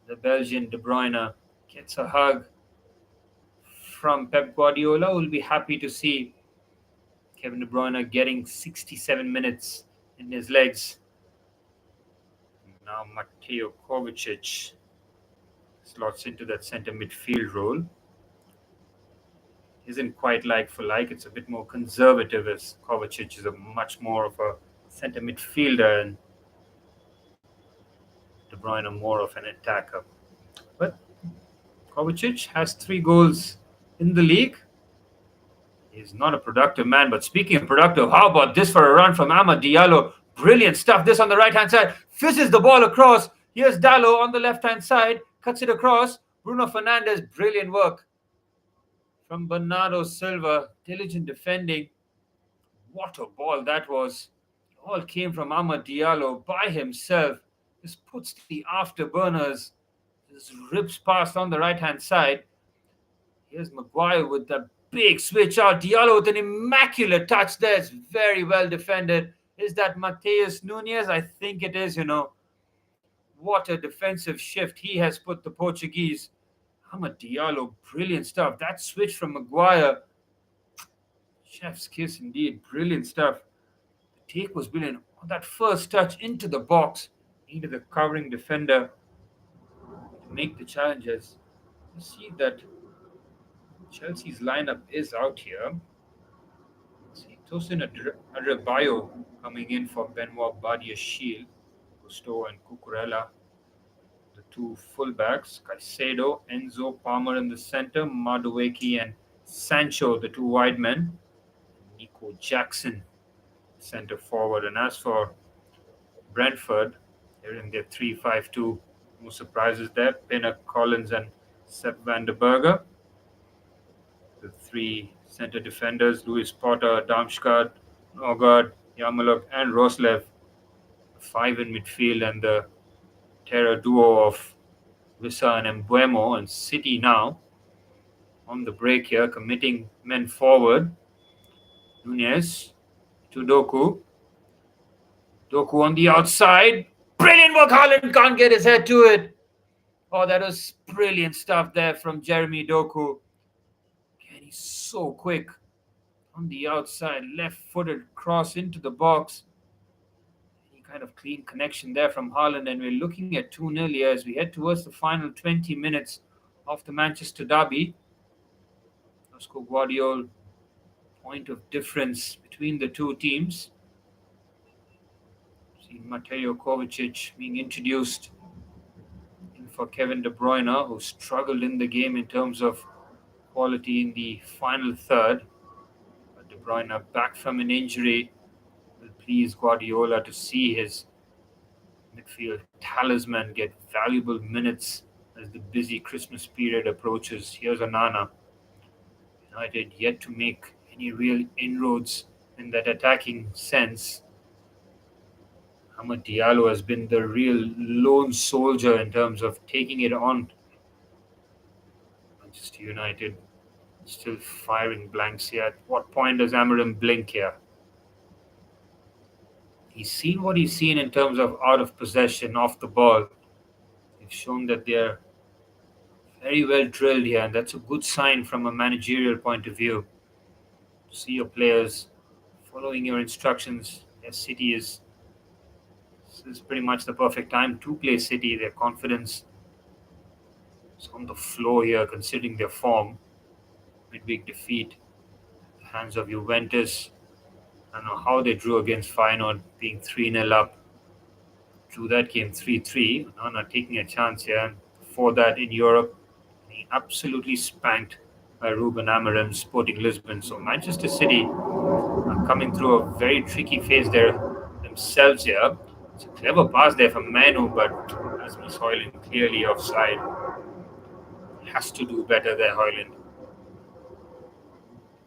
the Belgian De Bruyne, gets a hug from Pep Guardiola. We'll be happy to see Kevin De Bruyne getting 67 minutes in his legs. Now Mateo Kovacic slots into that centre midfield role. Isn't quite like for like. It's a bit more conservative, as Kovacic is a much more of a centre midfielder and De Bruyne more of an attacker. But Kovacic has 3 goals in the league. He's not a productive man, but speaking of productive, how about this for a run from Diallo? Brilliant stuff. This on the right-hand side. Fizzes the ball across. Here's Diallo on the left-hand side. Cuts it across. Bruno Fernandes. Brilliant work from Bernardo Silva. Diligent defending. What a ball that was. It all came from Diallo by himself. Just puts the afterburners. Just rips past on the right-hand side. Here's Maguire with the big switch out. Diallo with an immaculate touch there. It's very well defended. Is that Mateus Nunes? I think it is, What a defensive shift he has put the Portuguese. Diallo, brilliant stuff. That switch from Maguire. Chef's kiss indeed. Brilliant stuff. The take was brilliant. That first touch into the box. Needed the covering defender to make the challenges. You see that Chelsea's lineup is out here. It's Tosin Adebayo coming in for Benoit Badiashile, Gusto and Cucurella, the two fullbacks, Caicedo, Enzo, Palmer in the center, Madueke and Sancho, the two wide men, Nico Jackson, centre forward. And as for Brentford, they're in their 3-5-2. No surprises there. Pinnock, Collins, and Sepp van der Berger. The three centre defenders, Louis Potter, Damsgaard, Nogard, Yarmouk, and Roslev. The five in midfield, and the terror duo of Wissa and Mbuemo. And City now on the break here, committing men forward. Nunez to Doku. Doku on the outside. Brilliant work. Haaland can't get his head to it. Oh, that was brilliant stuff there from Jeremy Doku. And he's so quick. On the outside, left-footed cross into the box. Any kind of clean connection there from Haaland. And we're looking at 2-0 here as we head towards the final 20 minutes of the Manchester derby. Oscar Gvardiol, point of difference between the two teams. See Mateo Kovacic being introduced in for Kevin De Bruyne, who struggled in the game in terms of quality in the final third. But De Bruyne, back from an injury, will please Guardiola to see his midfield talisman get valuable minutes as the busy Christmas period approaches. Here's Onana. United yet to make any real inroads in that attacking sense. Diallo has been the real lone soldier in terms of taking it on. Manchester United still firing blanks here. At what point does Amorim blink here? He's seen what he's seen in terms of out of possession, off the ball. They've shown that they're very well drilled here, and that's a good sign from a managerial point of view. To see your players following your instructions. City is pretty much the perfect time to play City. Their confidence is on the floor here, considering their form. Midweek defeat, the hands of Juventus. I don't know how they drew against Feyenoord, being 3-0 up. Drew that game 3-3. Not taking a chance here. Before that, in Europe, being absolutely spanked by Ruben Amorim, Sporting Lisbon. So Manchester City are coming through a very tricky phase there themselves here. It's a clever pass there from Manu, but Rasmus Højlund clearly offside. Has to do better there, Højlund.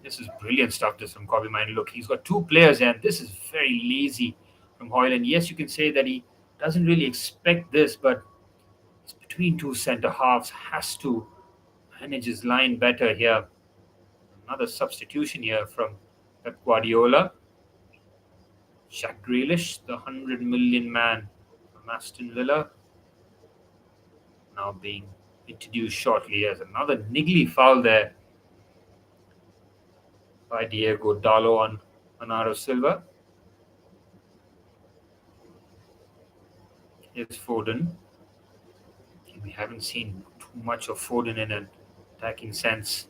This is brilliant stuff this from Kobe Manu. Look, he's got two players here, and this is very lazy from Højlund. Yes, you can say that he doesn't really expect this, but it's between two centre halves. Has to manage his line better here. Another substitution here from Pep Guardiola. Jack Grealish, the 100 million man from Aston Villa, now being introduced shortly as another niggly foul there by Diego Dallo on Bernardo Silva. Here's Foden. We haven't seen too much of Foden in an attacking sense.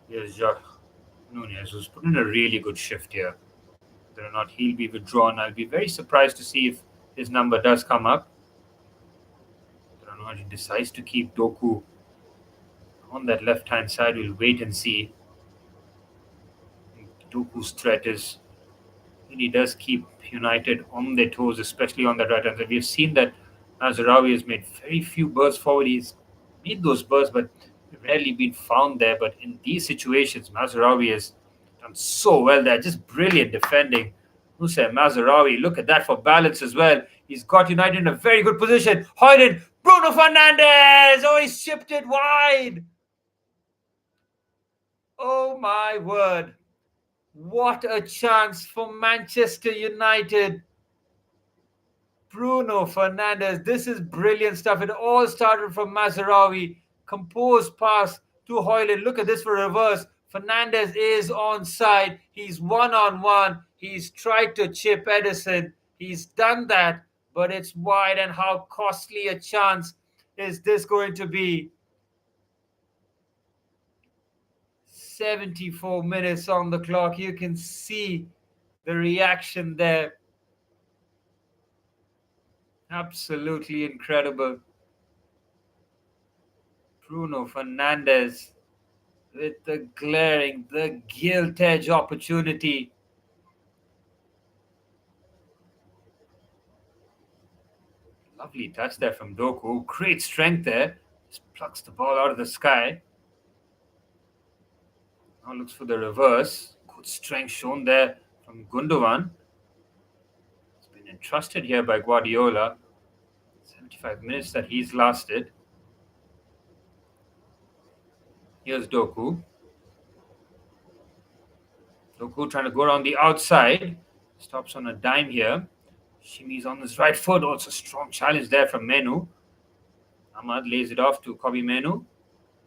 Here's Jacques Nunez, who's put in a really good shift here. Whether or not he'll be withdrawn, I'll be very surprised to see if his number does come up. Whether or not he decides to keep Doku on that left-hand side, we'll wait and see. Doku's threat is really does keep United on their toes, especially on that right-hand side. We've seen that Mazraoui has made very few bursts forward. He's made those bursts, but rarely been found there. But in these situations, Mazraoui has done so well there. Just brilliant defending. Hussein Mazraoui, look at that for balance as well. He's got United in a very good position. Højlund, Bruno Fernandes! Oh, he's chipped it wide. Oh, my word. What a chance for Manchester United. Bruno Fernandes, this is brilliant stuff. It all started from Mazraoui. Composed pass to Højlund. Look at this for reverse. Fernandes is onside. He's one-on-one. He's tried to chip Edison. He's done that, but it's wide. And how costly a chance is this going to be? 74 minutes on the clock. You can see the reaction there. Absolutely incredible. Bruno Fernandes with the gilt edge opportunity. Lovely touch there from Doku. Great strength there. Just plucks the ball out of the sky. Now looks for the reverse. Good strength shown there from Gundogan. It's been entrusted here by Guardiola. 75 minutes that he's lasted. Here's Doku. Doku trying to go around the outside. Stops on a dime here. Shimi's on his right foot. Also strong challenge there from Menu. Ahmad lays it off to Kobe Menu.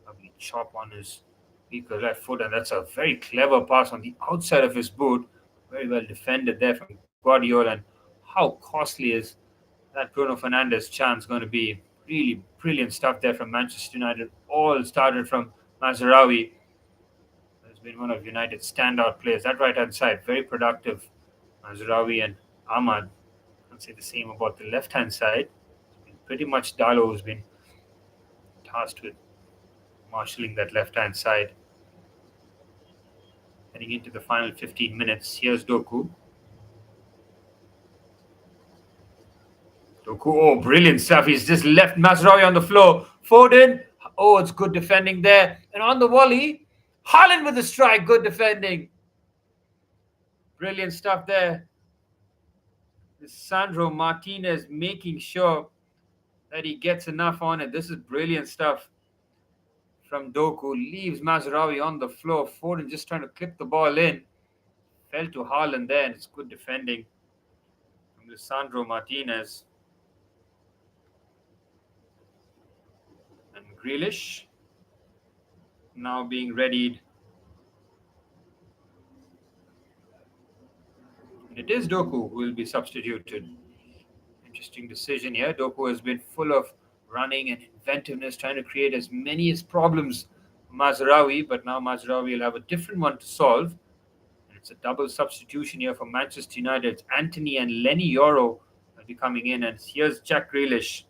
Lovely chop on his weaker left foot, and that's a very clever pass on the outside of his boot. Very well defended there from Gvardiol. And how costly is that Bruno Fernandes chance going to be? Really brilliant stuff there from Manchester United. All started from Mazraoui. Has been one of United's standout players. That right-hand side, very productive. Mazraoui and Ahmad. Can't say the same about the left-hand side. It's been pretty much Diallo who's been tasked with marshalling that left-hand side. Heading into the final 15 minutes, here's Doku. Doku, oh, brilliant stuff. He's just left Mazraoui on the floor. Foden, oh, it's good defending there. And on the volley, Haaland with the strike, good defending. Brilliant stuff there. Sandro Martinez making sure that he gets enough on it. This is brilliant stuff from Doku. Leaves Mazraoui on the floor. Foden just trying to clip the ball in. Fell to Haaland there, and it's good defending from Sandro Martinez. And Grealish now being readied. And it is Doku who will be substituted. Interesting decision here. Doku has been full of running and inventiveness, trying to create as many as problems for Mazraoui, but now Mazraoui will have a different one to solve. And it's a double substitution here for Manchester United. Antony and Lenny Yoro will be coming in, and here's Jack Grealish.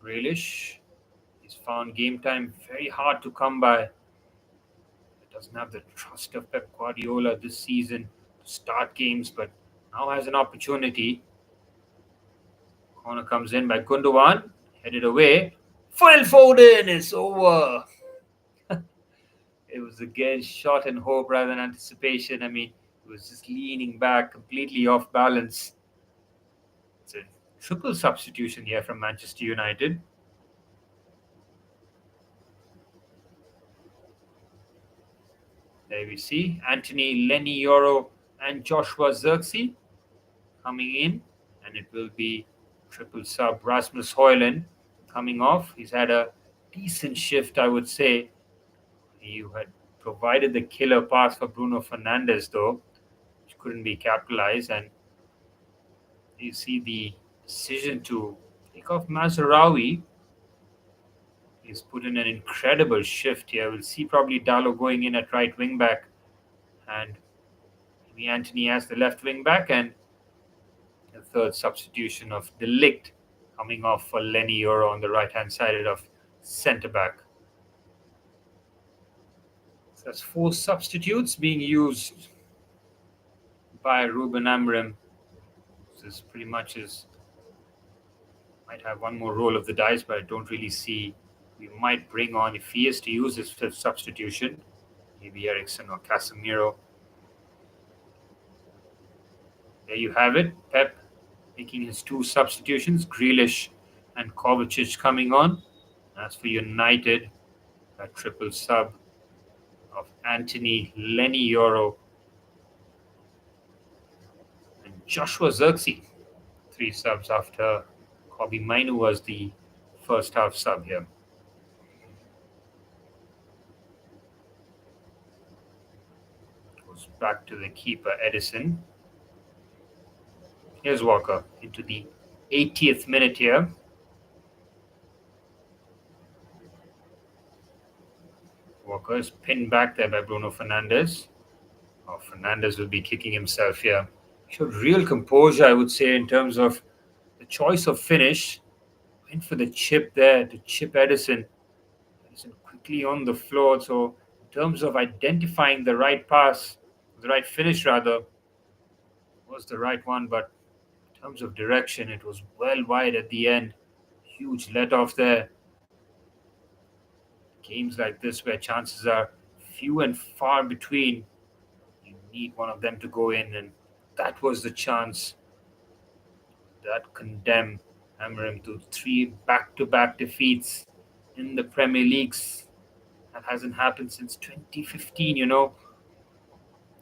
Grealish, he's found game time very hard to come by. Doesn't have the trust of Pep Guardiola this season to start games, but now has an opportunity. Corner comes in by Gundogan, headed away. Phil Foden is over. It was again shot in hope rather than anticipation. I mean, it was just leaning back, completely off balance. It's a triple substitution here from Manchester United. There we see Antony, Lenny Yoro, and Joshua Zirkzee coming in. And it will be triple sub. Rasmus Højlund coming off. He's had a decent shift, I would say. He had provided the killer pass for Bruno Fernandes, though, which couldn't be capitalized. And you see the decision to take off Mazraoui. He's put in an incredible shift here. We'll see probably Diallo going in at right wing back, and maybe Antony as the left wing back, and the third substitution of De Ligt coming off for Lenny Yoro on the right hand side of centre back. So that's 4 substitutes being used by Ruben Amorim. This is pretty much his. Might have one more roll of the dice, but I don't really see. We might bring on, if he is to use his 5th substitution, maybe Eriksen or Casemiro. There you have it. Pep making his 2 substitutions, Grealish and Kovacic coming on. As for United, a triple sub of Antony, Lenny Yoro, and Joshua Zirkzee. 3 subs after Kobe Mainu was the first half sub here. Goes back to the keeper, Edison. Here's Walker into the 80th minute here. Walker is pinned back there by Bruno Fernandes. Oh, Fernandes will be kicking himself here. Showed real composure, I would say, in terms of the choice of finish. Went for the chip there to chip Edison. Edison quickly on the floor. So, in terms of identifying the right pass, the right finish rather, was the right one. But in terms of direction, it was well wide at the end. Huge let off there. Games like this where chances are few and far between, you need one of them to go in, and that was the chance that condemned Amorim to 3 back-to-back defeats in the Premier Leagues. That hasn't happened since 2015,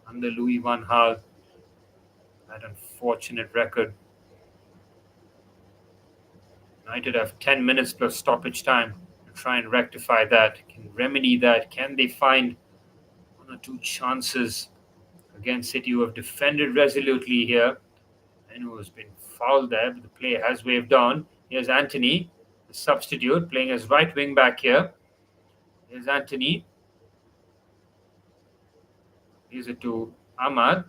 under Louis van Gaal. That unfortunate record. United have 10 minutes plus stoppage time to try and rectify that. Can remedy that? Can they find one or two chances against City, who have defended resolutely here and who has been fouled there, but the player has waved on. Here's Anthony, the substitute, playing as right wing back here. Here's Anthony. Gives it to Ahmad.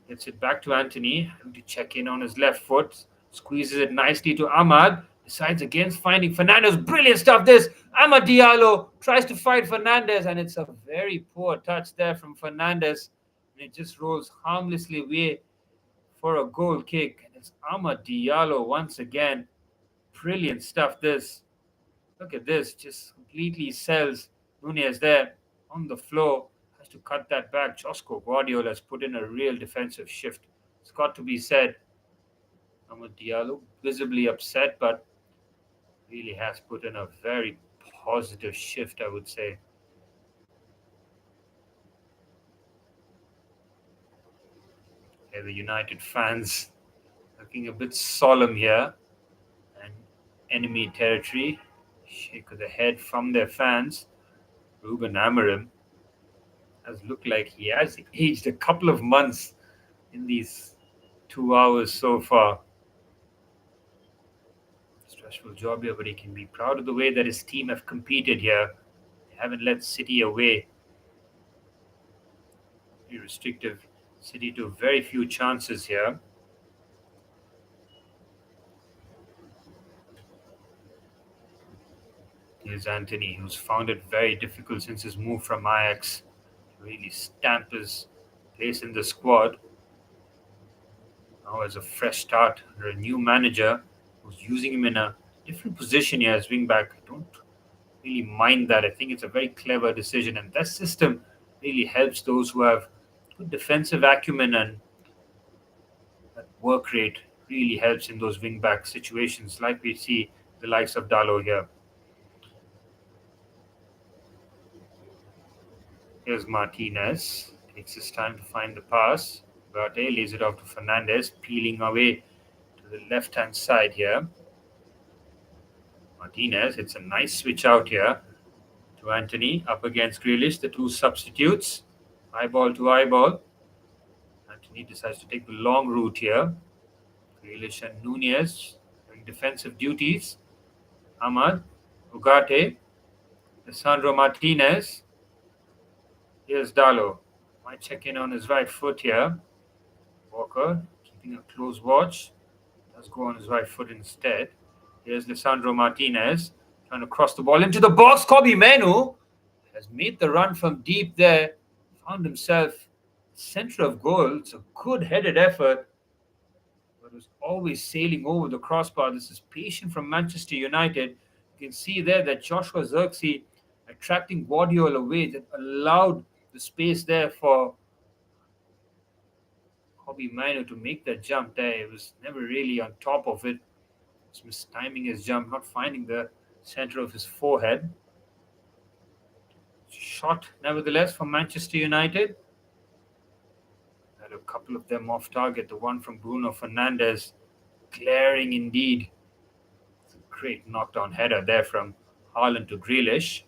Gets it back to Anthony. Having to check in on his left foot. Squeezes it nicely to Ahmad. Decides against finding Fernandes. Brilliant stuff this. Ahmad Diallo tries to fight Fernandes, and it's a very poor touch there from Fernandes. And it just rolls harmlessly away for a goal kick. And it's Ahmad Diallo once again. Brilliant stuff this. Look at this. Just completely sells Nunez there on the floor. Has to cut that back. Josko Gvardiol has put in a real defensive shift. It's got to be said. Ahmad Diallo visibly upset, but really has put in a very positive shift, I would say. Okay, the United fans looking a bit solemn here, and enemy territory. Shake of the head from their fans. Ruben Amorim has looked like he has aged a couple of months in these 2 hours so far. Stressful job here, but he can be proud of the way that his team have competed here. They haven't let City away. Very restrictive. City to very few chances here. Here's Anthony, who's found it very difficult since his move from Ajax to really stamp his place in the squad. Now, as a fresh start under a new manager who's using him in a different position here as wing back, I don't really mind that. I think it's a very clever decision, and that system really helps those who have good defensive acumen, and that work rate really helps in those wing back situations, like we see the likes of Diallo here. Here's Martinez. Takes his time to find the pass. Ugarte lays it off to Fernandes, peeling away to the left-hand side here. Martinez, it's a nice switch out here to Anthony, up against Grealish, the two substitutes. Eyeball to eyeball. Anthony decides to take the long route here. Grealish and Nunez doing defensive duties. Ahmad, Ugarte, Lisandro Martinez. Here's Diallo. Might check in on his right foot here. Walker keeping a close watch. Does go on his right foot instead. Here's Lisandro Martinez trying to cross the ball into the box. Kobbie Mainoo has made the run from deep there. Found himself center of goal. It's a good headed effort, but was always sailing over the crossbar. This is patient from Manchester United. You can see there that Joshua Zirkzee attracting Gvardiol away, that allowed the space there for Kobbie Mainoo to make that jump there. It was never really on top of it. Just mistiming his jump, not finding the center of his forehead. Shot, nevertheless, from Manchester United. Had a couple of them off target. The one from Bruno Fernandes, glaring indeed. It's a great knockdown header there from Haaland to Grealish.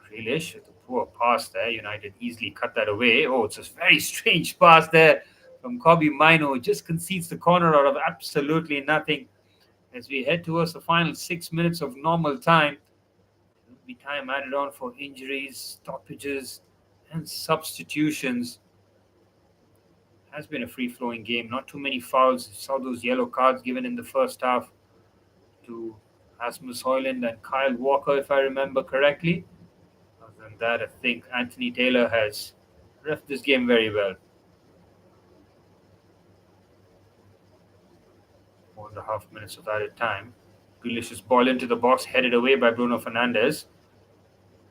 Grealish with a poor pass there. United easily cut that away. Oh, it's a very strange pass there from Kobbie Mainoo. Just concedes the corner out of absolutely nothing. As we head towards the final 6 minutes of normal time, there will be time added on for injuries, stoppages, and substitutions. Has been a free-flowing game. Not too many fouls. Saw those yellow cards given in the first half to Asmus Højlund and Kyle Walker, if I remember correctly. Other than that, I think Anthony Taylor has ref this game very well. 4.5 minutes of added time. Grealish's ball into the box, headed away by Bruno Fernandes.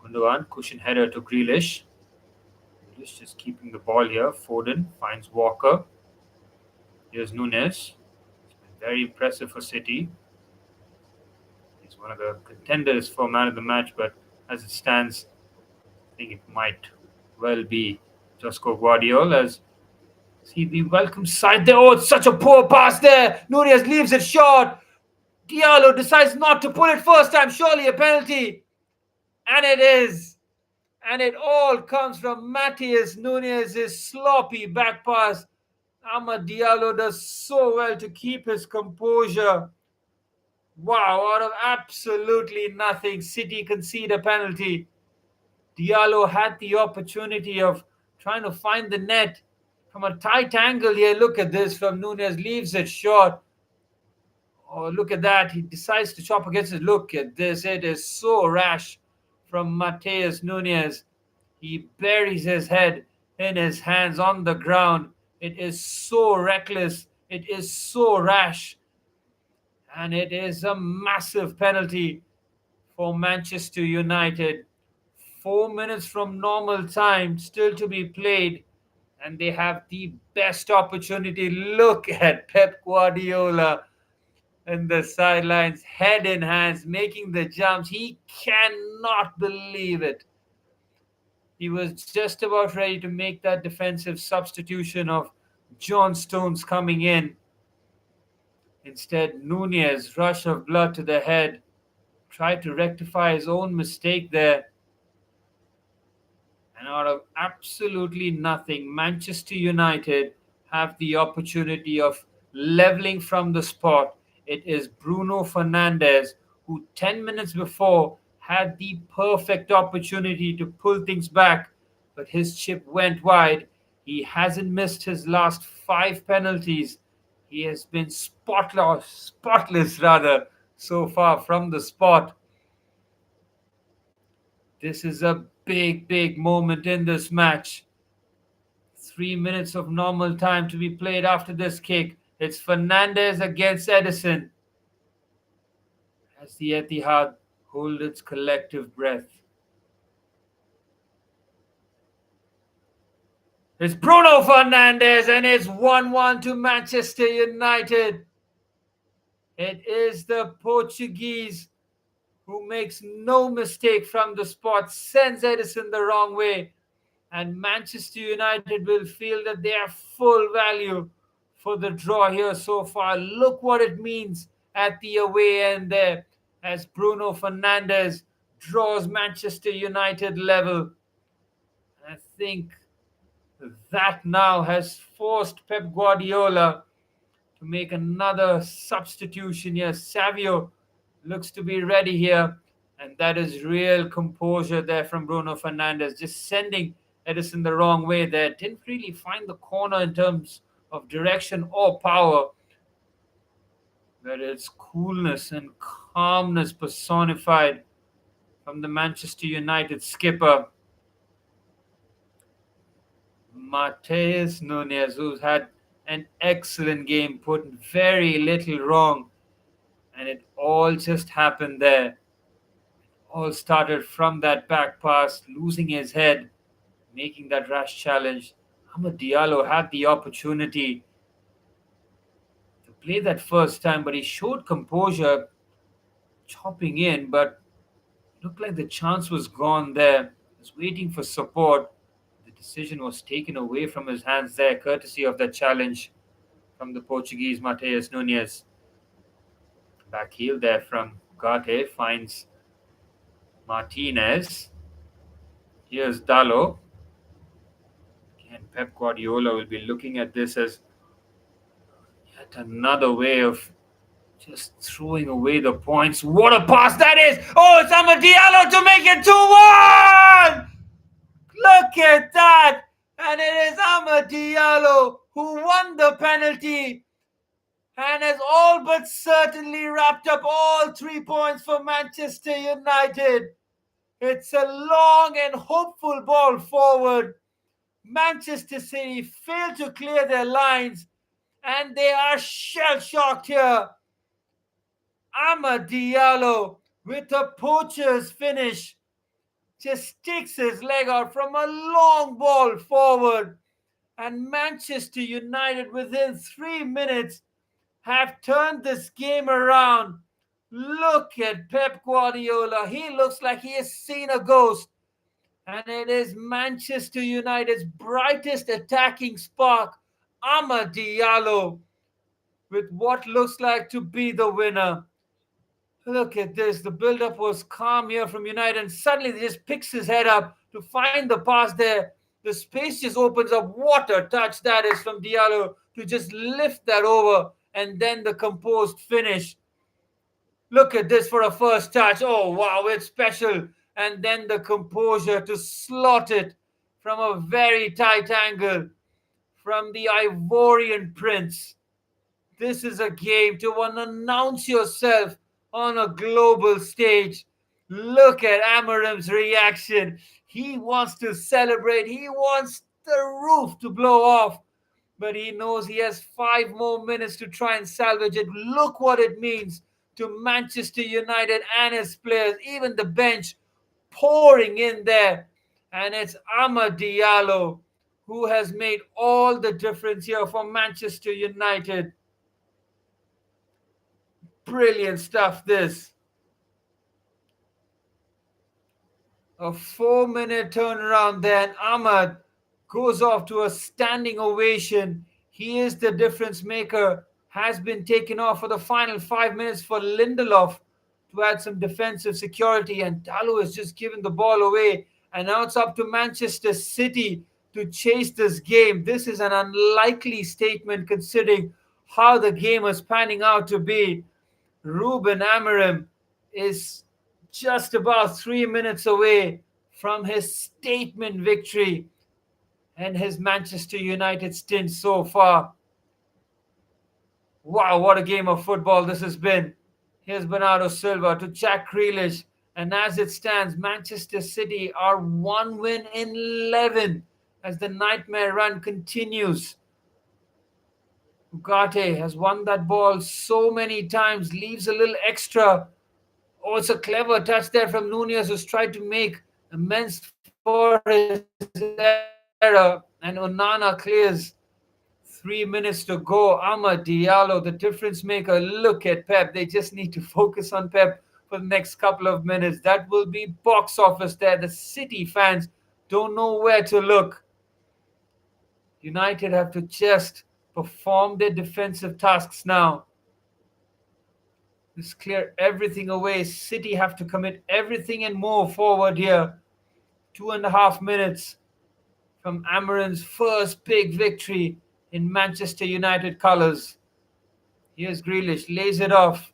Gundogan, cushion header to Grealish. Grealish just keeping the ball here. Foden finds Walker. Here's Nunes. It's been very impressive for City. He's one of the contenders for man of the match, but as it stands, I think it might well be Josko Gvardiol, as see the welcome side there. Oh, it's such a poor pass there. Nunez leaves it short. Diallo decides not to pull it first time. Surely a penalty. And it is. And it all comes from Matheus Nunes' sloppy back pass. Amad Diallo does so well to keep his composure. Wow, out of absolutely nothing, City concede a penalty. Diallo had the opportunity of trying to find the net from a tight angle here. Look at this from Nunes, leaves it short. Oh, look at that. He decides to chop against it. Look at this. It is so rash from Matheus Nunes. He buries his head in his hands on the ground. It is so reckless. It is so rash. And it is a massive penalty for Manchester United. 4 minutes from normal time still to be played, and they have the best opportunity. Look at Pep Guardiola in the sidelines, head in hands, making the jumps. He cannot believe it. He was just about ready to make that defensive substitution of John Stones coming in. Instead, Nunez, rush of blood to the head, tried to rectify his own mistake there. And out of absolutely nothing, Manchester United have the opportunity of leveling from the spot. It is Bruno Fernandes who 10 minutes before had the perfect opportunity to pull things back, but his chip went wide. He hasn't missed his last 5 penalties. He has been spotless so far from the spot. This is a big moment in this match. 3 minutes of normal time to be played after this kick. It's Fernandes against Edison, as the Etihad hold its collective breath. It's Bruno Fernandes, and it's 1-1 to Manchester United. It is the Portuguese who makes no mistake from the spot, sends Edison the wrong way, and Manchester United will feel that they are full value for the draw here so far. Look what it means at the away end there, as Bruno Fernandes draws Manchester United level. I think that now has forced Pep Guardiola to make another substitution here. Savio looks to be ready here, and that is real composure there from Bruno Fernandes, just sending Edison the wrong way there. Didn't really find the corner in terms of direction or power, but it's coolness and calmness personified from the Manchester United skipper, Matheus Nunes, who's had an excellent game, put very little wrong, and it all just happened there. All started from that back pass, losing his head, making that rash challenge. Amad Diallo had the opportunity to play that first time, but he showed composure, chopping in, but looked like the chance was gone there. He was waiting for support. The decision was taken away from his hands there, courtesy of that challenge from the Portuguese Matheus Nunes. Back heel there from Gate finds Martinez. Here's Diallo. And Pep Guardiola will be looking at this as yet another way of Just throwing away the points. What a pass that is! Oh, it's Amad Diallo to make it 2-1! Look at that! And it is Amad Diallo who won the penalty and has all but certainly wrapped up all 3 points for Manchester United. It's a long and hopeful ball forward. Manchester City failed to clear their lines and they are shell-shocked here. Amad Diallo with a poacher's finish just sticks his leg out from a long ball forward, and Manchester United within 3 minutes have turned this game around. Look at Pep Guardiola. He looks like he has seen a ghost, and it is Manchester United's brightest attacking spark, Amad Diallo, with what looks like to be the winner. Look at this. The build-up was calm here from United, and suddenly he just picks his head up to find the pass there. The space just opens up. What a touch that is from Diallo to just lift that over, and then the composed finish. Look at this for a first touch. Oh, wow, it's special. And then the composure to slot it from a very tight angle from the Ivorian Prince. This is a game to announce yourself on a global stage. Look at Amorim's reaction. He wants to celebrate. He wants the roof to blow off. But he knows he has 5 more minutes to try and salvage it. Look what it means to Manchester United and his players, even the bench pouring in there. And it's Amad Diallo who has made all the difference here for Manchester United. Brilliant stuff, this. A 4-minute turnaround there, and Amad goes off to a standing ovation. He is the difference maker. Has been taken off for the final 5 minutes for Lindelof to add some defensive security, and Diallo has just given the ball away. And now it's up to Manchester City to chase this game. This is an unlikely statement considering how the game is panning out to be. Ruben Amorim is just about 3 minutes away from his statement victory and his Manchester United stint so far. Wow, what a game of football this has been. Here's Bernardo Silva to Jack Grealish. And as it stands, Manchester City are 1 win in 11 as the nightmare run continues. Ugarte has won that ball so many times, leaves a little extra. Oh, it's a clever touch there from Nunez, who's tried to make amends for his error. And Onana clears. 3 minutes to go. Amad Diallo, the difference maker. Look at Pep. They just need to focus on Pep for the next couple of minutes. That will be box office there. The City fans don't know where to look. United have to just perform their defensive tasks now. Just clear everything away. City have to commit everything and more forward here. 2.5 minutes from Amorim's first big victory in Manchester United colours. Here's Grealish, lays it off.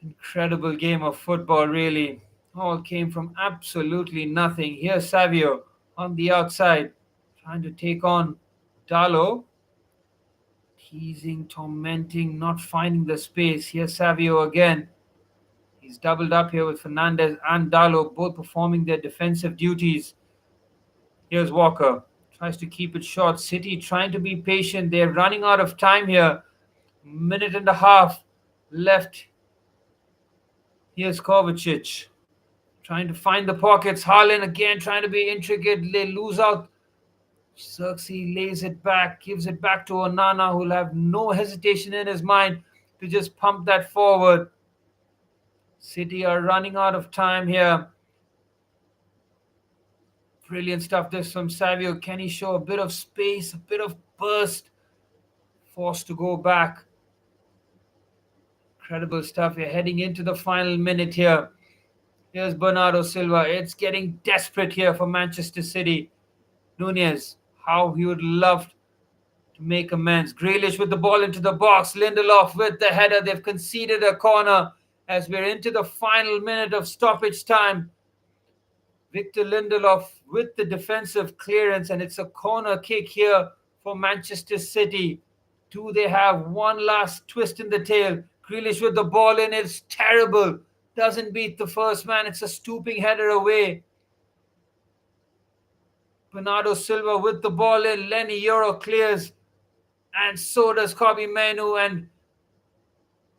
Incredible game of football, really. All came from absolutely nothing. Here's Savio on the outside, trying to take on Diallo. Teasing, tormenting, not finding the space. Here's Savio again. He's doubled up here with Fernandes and Diallo, both performing their defensive duties. Here's Walker. Tries to keep it short. City trying to be patient. They're running out of time here. 1.5 minutes left. Here's Kovacic. Trying to find the pockets. Haaland again trying to be intricate. They lose out. Xerxes lays it back. Gives it back to Onana, who'll have no hesitation in his mind to just pump that forward. City are running out of time here. Brilliant stuff this from Savio. Can he show a bit of space, a bit of burst? Forced to go back. Incredible stuff. We're heading into the final minute here. Here's Bernardo Silva. It's getting desperate here for Manchester City. Nunez, how he would love to to make amends. Grealish with the ball into the box. Lindelof with the header. They've conceded a corner as we're into the final minute of stoppage time. Victor Lindelof with the defensive clearance, and it's a corner kick here for Manchester City. Do they have one last twist in the tail? Grealish with the ball in. It's terrible. Doesn't beat the first man. It's a stooping header away. Bernardo Silva with the ball in. Lenny Euro clears. And so does Kobe Menu. And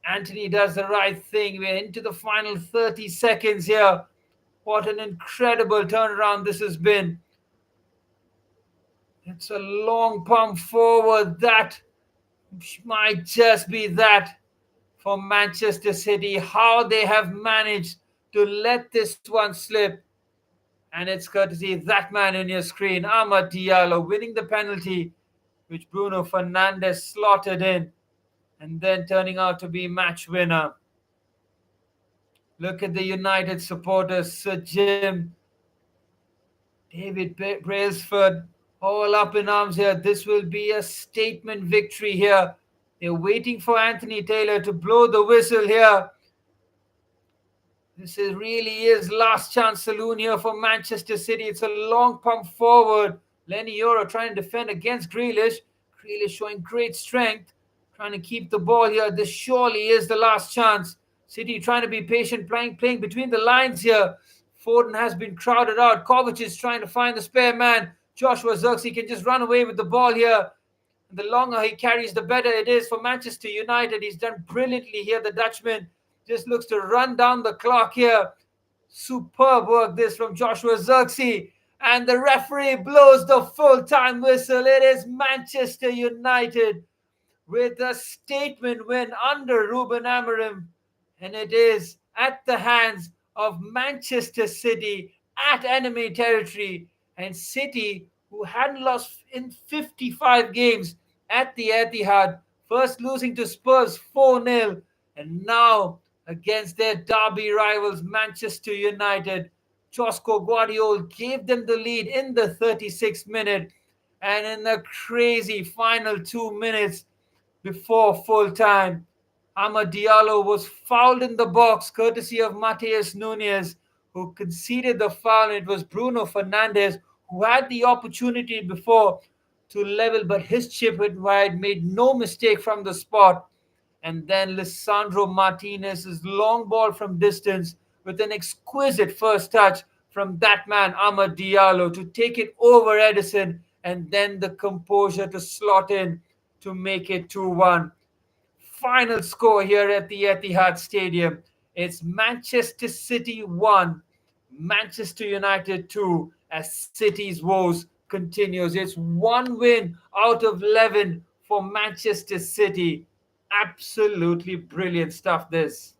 Anthony does the right thing. We're into the final 30 seconds here. What an incredible turnaround this has been. It's a long pump forward. That might just be that for Manchester City. How they have managed to let this one slip. And it's courtesy of that man in your screen, Amad Diallo, winning the penalty, which Bruno Fernandes slotted in, and then turning out to be match winner. Look at the United supporters, Sir Jim, David Brailsford, all up in arms here. This will be a statement victory here. They're waiting for Anthony Taylor to blow the whistle here. Really is last chance saloon here for Manchester City. It's a long pump forward. Lenny Euro trying to defend against Grealish. Grealish showing great strength, trying to keep the ball here. This surely is the last chance. City trying to be patient, playing between the lines here. Foden has been crowded out. Kovac is trying to find the spare man. Joshua Zirkzee can just run away with the ball here. The longer he carries, the better it is for Manchester United. He's done brilliantly here, the Dutchman. Just looks to run down the clock here. Superb work this from Joshua Zirkzee. And the referee blows the full-time whistle. It is Manchester United with a statement win under Ruben Amorim. And it is at the hands of Manchester City at enemy territory. And City, who hadn't lost in 55 games at the Etihad, first losing to Spurs 4-0, and now against their derby rivals Manchester United, Josko Gvardiol gave them the lead in the 36th minute, and in the crazy final 2 minutes before full time, Amad Diallo was fouled in the box courtesy of Matheus Nunes, who conceded the foul. It was Bruno Fernandes who had the opportunity before to level, but his chip went wide, made no mistake from the spot. And then Lisandro Martinez's long ball from distance with an exquisite first touch from that man, Amad Diallo, to take it over Edison, and then the composure to slot in to make it 2-1. Final score here at the Etihad Stadium. It's Manchester City 1, Manchester United 2, as City's woes continues. It's one win out of 11 for Manchester City. Absolutely brilliant stuff, this.